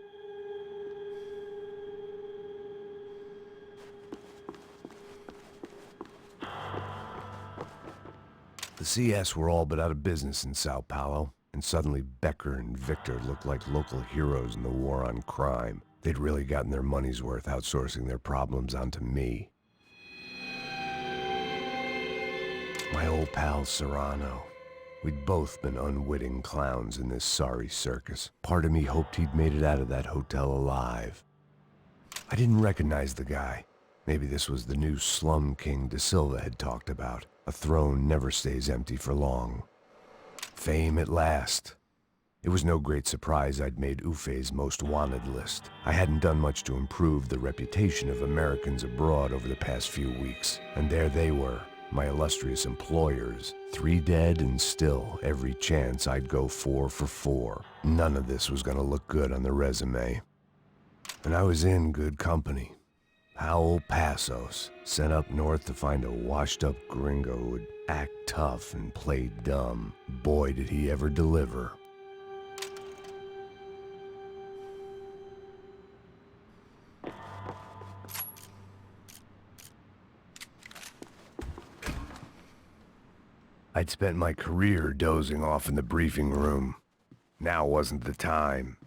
The CS were all but out of business in Sao Paulo. And suddenly Becker and Victor looked like local heroes in the war on crime. They'd really gotten their money's worth outsourcing their problems onto me. My old pal Serrano. We'd both been unwitting clowns in this sorry circus. Part of me hoped he'd made it out of that hotel alive. I didn't recognize the guy. Maybe this was the new slum king De Silva had talked about. A throne never stays empty for long. Fame at last. It was no great surprise I'd made Ufe's most wanted list. I hadn't done much to improve the reputation of Americans abroad over the past few weeks, and there they were, my illustrious employers. 3 dead and still every chance I'd go 4 for 4. None of this was gonna look good on the resume. And I was in good company. Howell Passos, sent up north to find a washed-up gringo who'd act tough and play dumb. Boy, did he ever deliver. I'd spent my career dozing off in the briefing room. Now wasn't the time.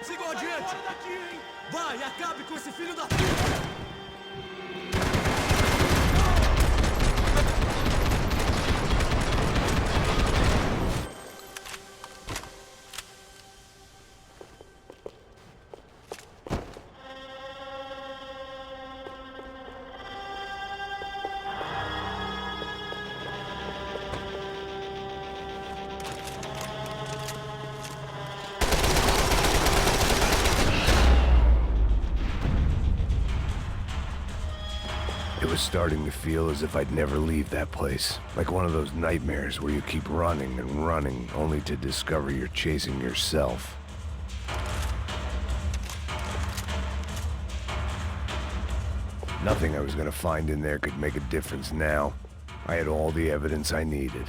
Sigam adiante! Vai, acabe com esse filho da... It was starting to feel as if I'd never leave that place. Like one of those nightmares where you keep running and running, only to discover you're chasing yourself. Nothing I was gonna find in there could make a difference now. I had all the evidence I needed.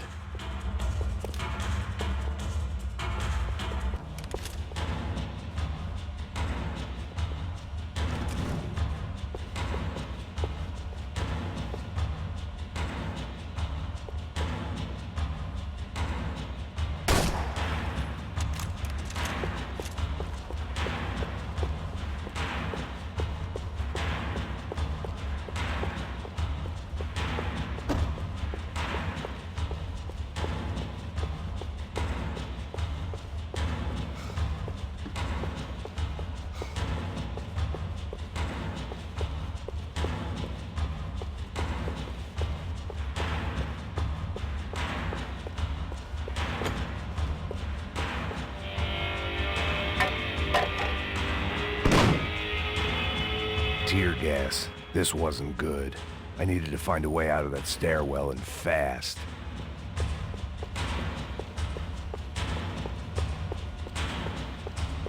Tear gas. This wasn't good. I needed to find a way out of that stairwell and fast.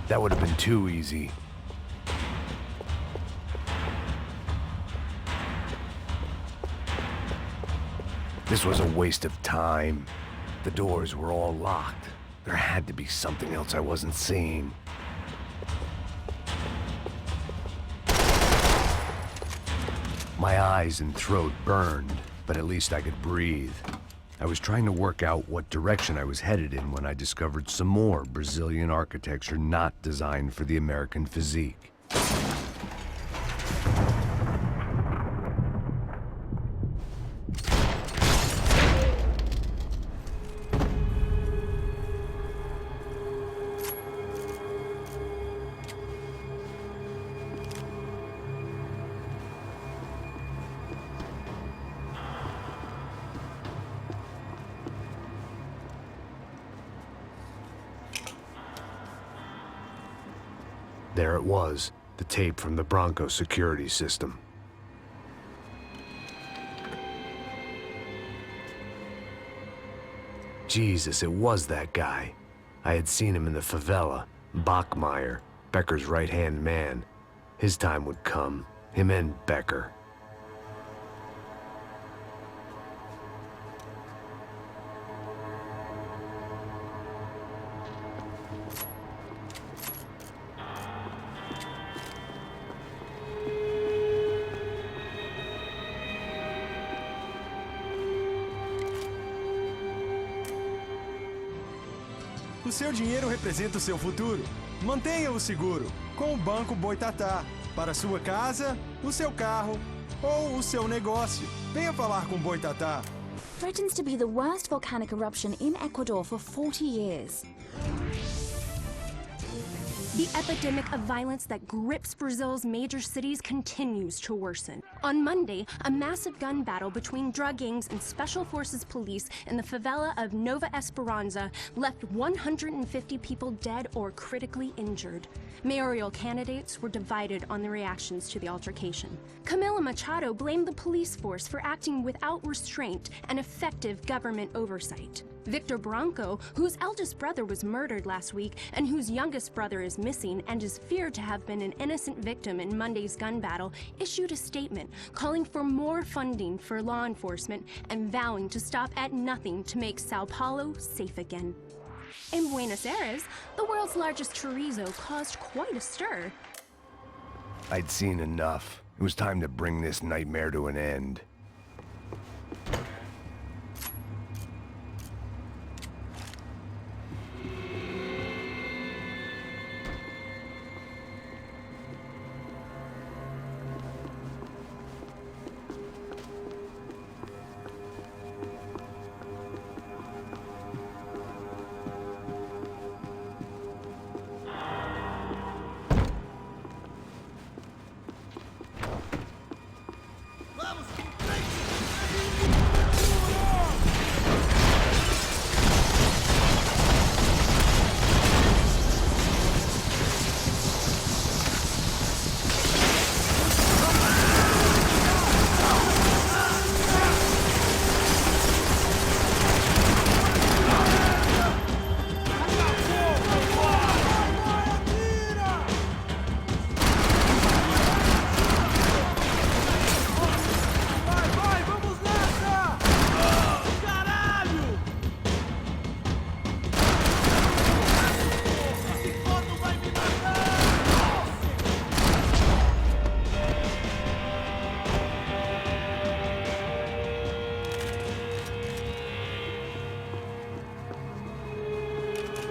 That would have been too easy. This was a waste of time. The doors were all locked. There had to be something else I wasn't seeing. My eyes and throat burned, but at least I could breathe. I was trying to work out what direction I was headed in when I discovered some more Brazilian architecture not designed for the American physique. There it was, the tape from the Bronco security system. Jesus, it was that guy. I had seen him in the favela. Bachmeyer, Becker's right-hand man. His time would come. Him and Becker. O seu dinheiro representa o seu futuro. Mantenha-o seguro com o Banco Boitatá. Para sua casa, o seu carro ou o seu negócio. Venha falar com Boitatá. Threatens to be the worst volcanic eruption in Ecuador for 40 years. The epidemic of violence that grips Brazil's major cities continues to worsen. On Monday, a massive gun battle between drug gangs and special forces police in the favela of Nova Esperanza left 150 people dead or critically injured. Mayoral candidates were divided on the reactions to the altercation. Camila Machado blamed the police force for acting without restraint and effective government oversight. Victor Branco, whose eldest brother was murdered last week and whose youngest brother is missing and is feared to have been an innocent victim in Monday's gun battle, issued a statement calling for more funding for law enforcement and vowing to stop at nothing to make Sao Paulo safe again. In Buenos Aires, the world's largest chorizo caused quite a stir. I'd seen enough. It was time to bring this nightmare to an end.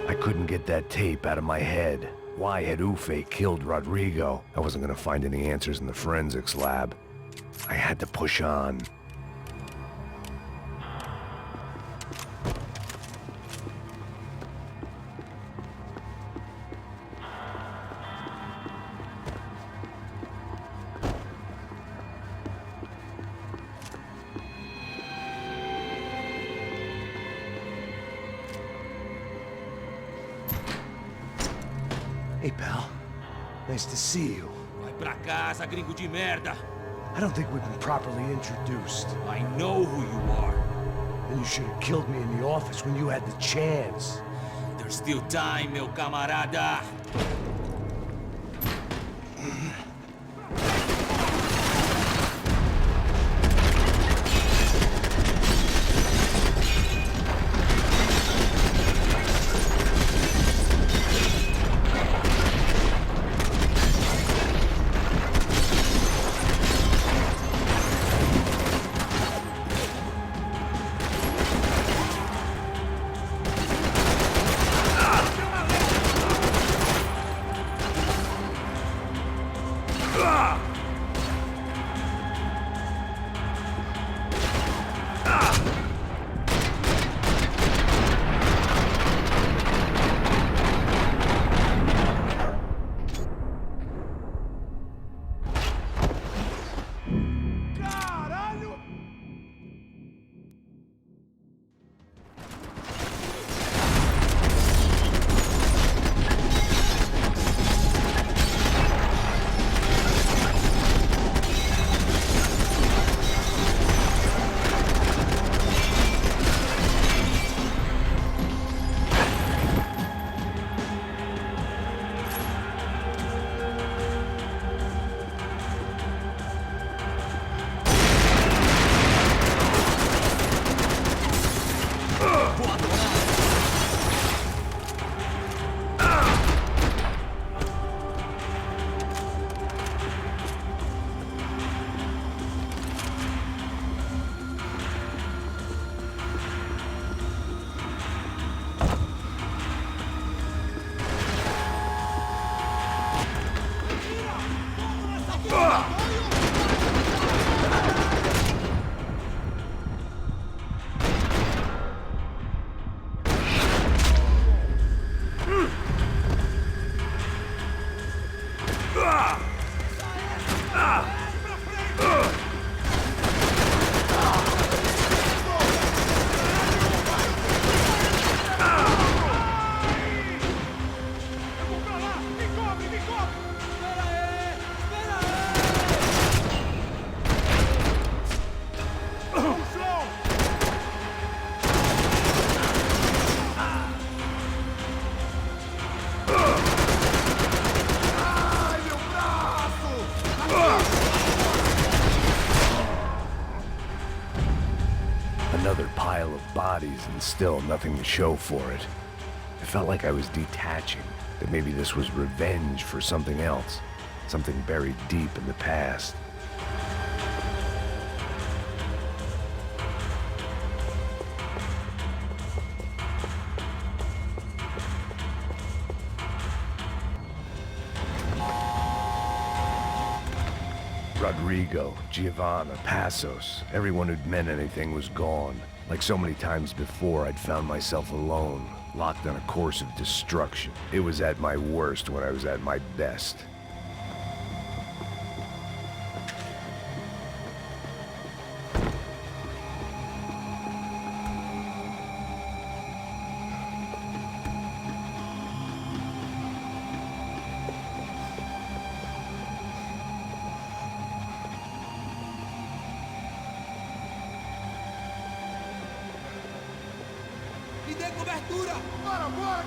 I couldn't get that tape out of my head. Why had Ufe killed Rodrigo? I wasn't gonna find any answers in the forensics lab. I had to push on. Hey, pal. Nice to see you. Vai pra casa, gringo de merda. I don't think we've been properly introduced. I know who you are. Then you should have killed me in the office when you had the chance. There's still time, meu camarada. and still nothing to show for it. It felt like I was detaching, that maybe this was revenge for something else, something buried deep in the past. Rodrigo, Giovanna, Passos, everyone who'd meant anything was gone. Like so many times before, I'd found myself alone, locked on a course of destruction. It was at my worst when I was at my best. Me dê cobertura! Bora, bora!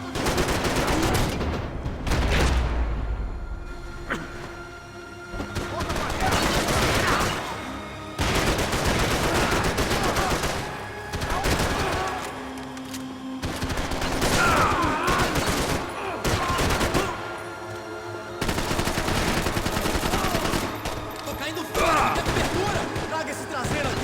Tô caindo fora! Dê cobertura! Traga esse traseiro aqui!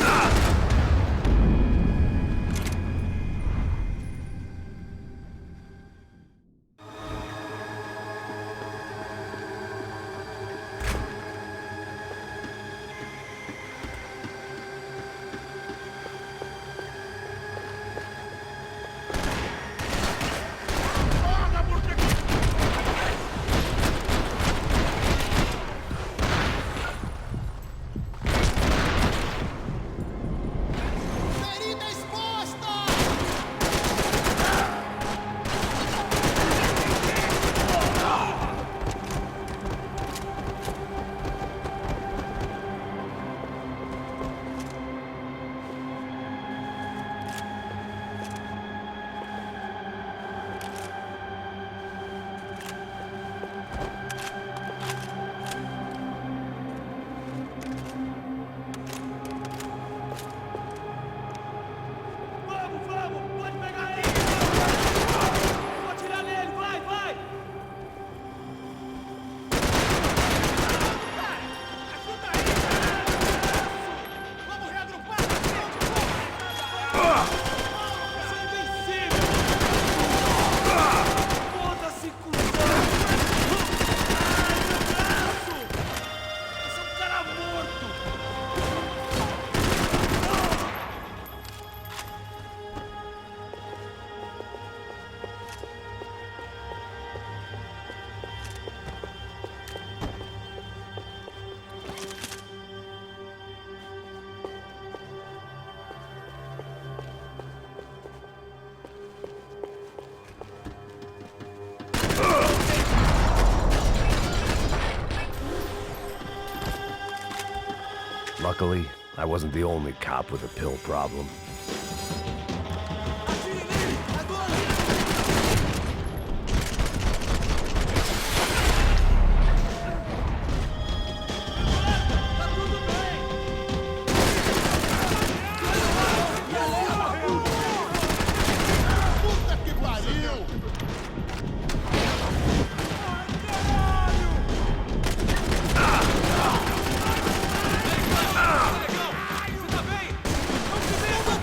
Luckily, I wasn't the only cop with a pill problem.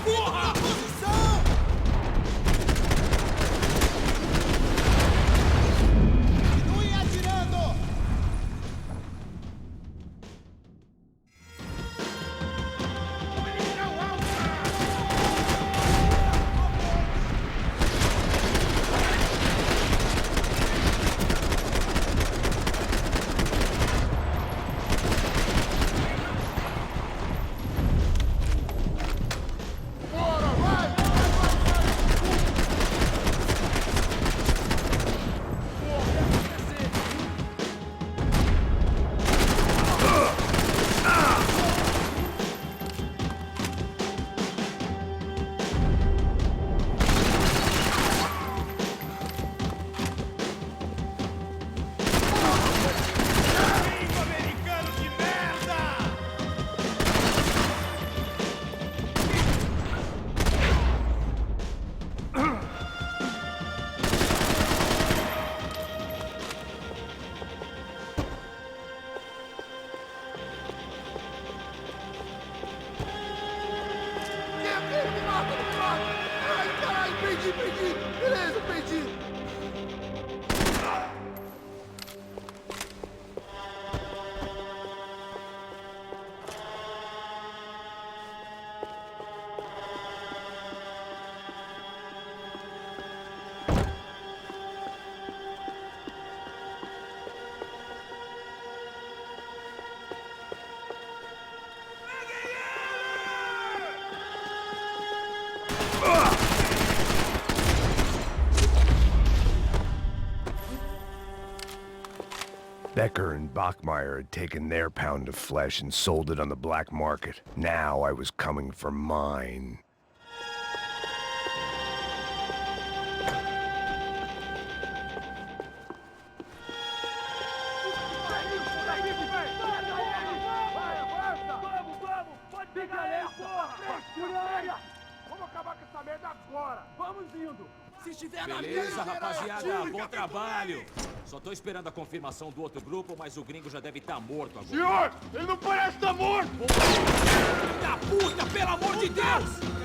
Porra! Beleza, perdi. Becker and Bachmeyer had taken their pound of flesh and sold it on the black market. Now I was coming for mine. Beleza, rapaziada, bom trabalho. Só tô esperando a confirmação do outro grupo, mas o gringo já deve estar morto agora. Senhor, ele não parece estar morto! Filho da puta, pelo amor de Deus!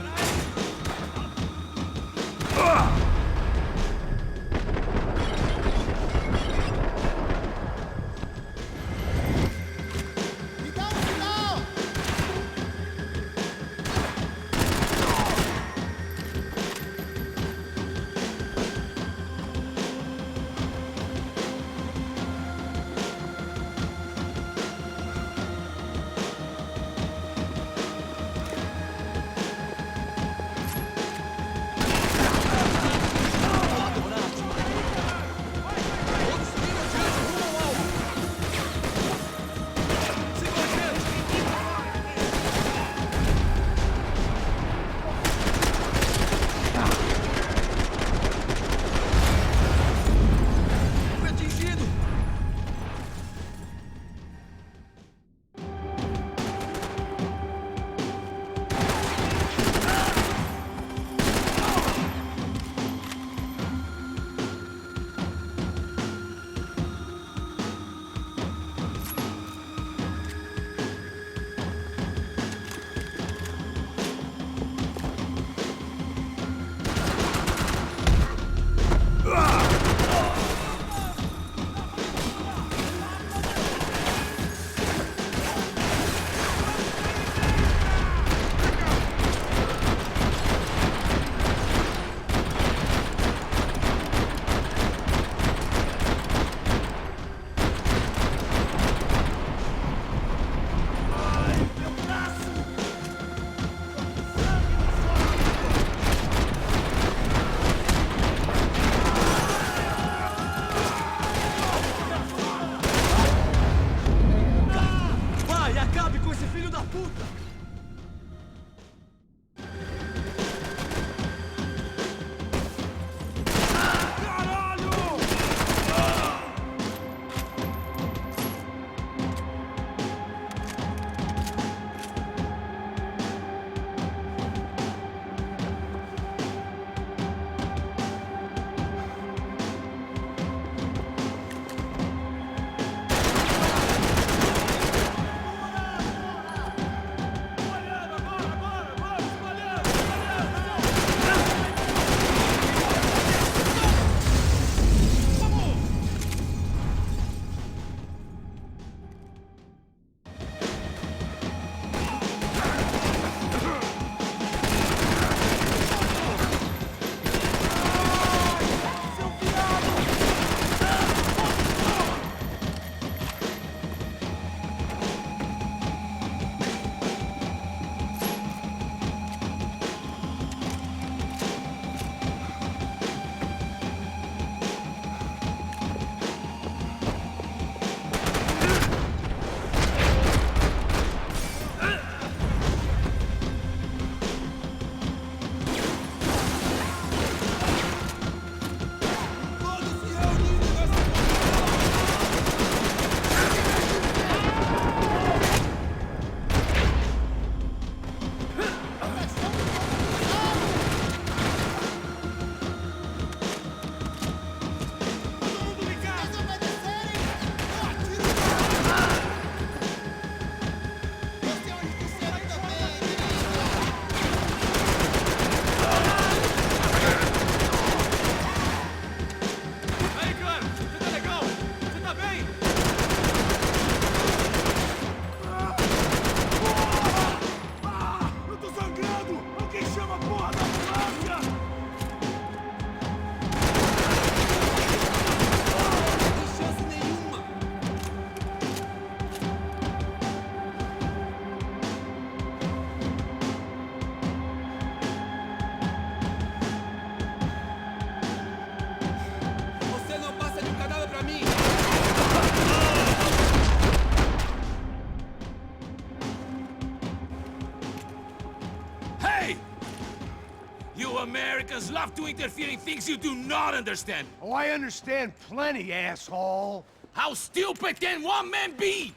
Americans love to interfere in things you do not understand. Oh, I understand plenty, asshole. How stupid can one man be?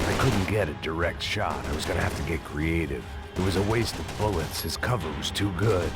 I couldn't get a direct shot. I was gonna have to get creative. It was a waste of bullets. His cover was too good.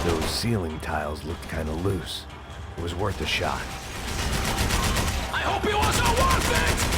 Those ceiling tiles looked kind of loose. It was worth a shot. I hope it was all worth it!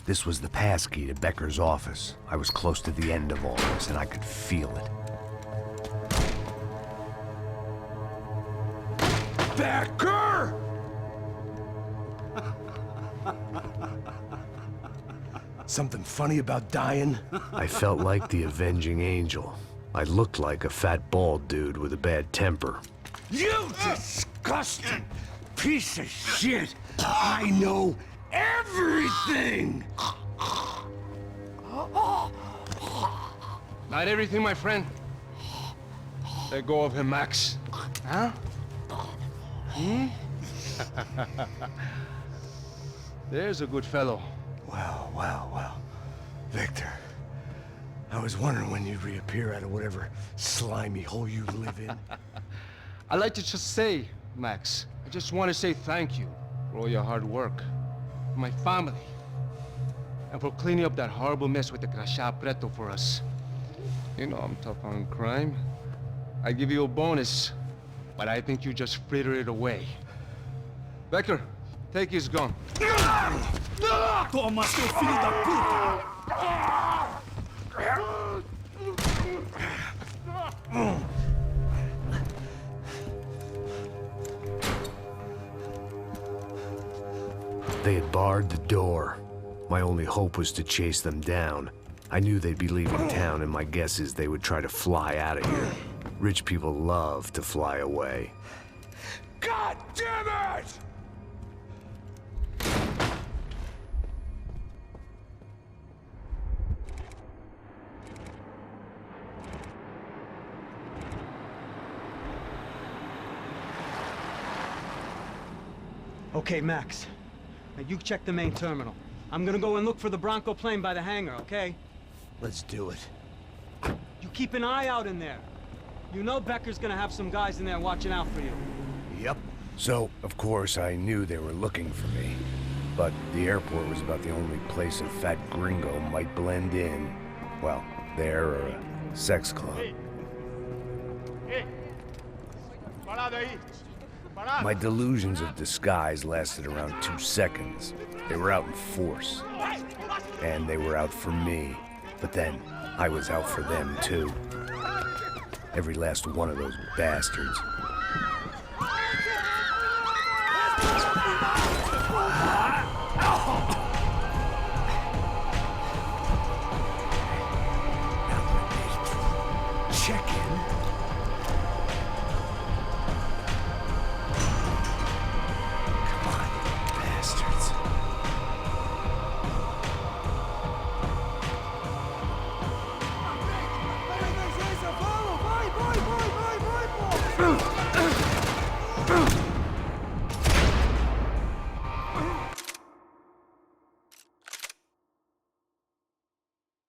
This was the passkey to Becker's office. I was close to the end of all this, and I could feel it. Becker! Something funny about dying? I felt like the avenging angel. I looked like a fat bald dude with a bad temper. You disgusting piece of shit! I know everything! Not everything, my friend. Let go of him, Max. Huh? Hmm? There's a good fellow. Well. Victor, I was wondering when you'd reappear out of whatever slimy hole you live in. I'd like to just say, Max, I just want to say thank you for all your hard work, for my family, and for cleaning up that horrible mess with the Crachá Preto for us. You know I'm tough on crime. I give you a bonus, but I think you just fritter it away. Becker, take his gun. Toma, seu filho da puta! They had barred the door. My only hope was to chase them down. I knew they'd be leaving town, and my guess is they would try to fly out of here. Rich people love to fly away. God damn it! Okay, Max. Now you check the main terminal. I'm gonna go and look for the Bronco plane by the hangar, okay? Let's do it. You keep an eye out in there. You know Becker's gonna have some guys in there watching out for you. Yep. So, of course, I knew they were looking for me. But the airport was about the only place a fat gringo might blend in. Well, there or a sex club. My delusions of disguise lasted around 2 seconds. They were out in force. And they were out for me. But then, I was out for them, too. Every last one of those bastards. Check in.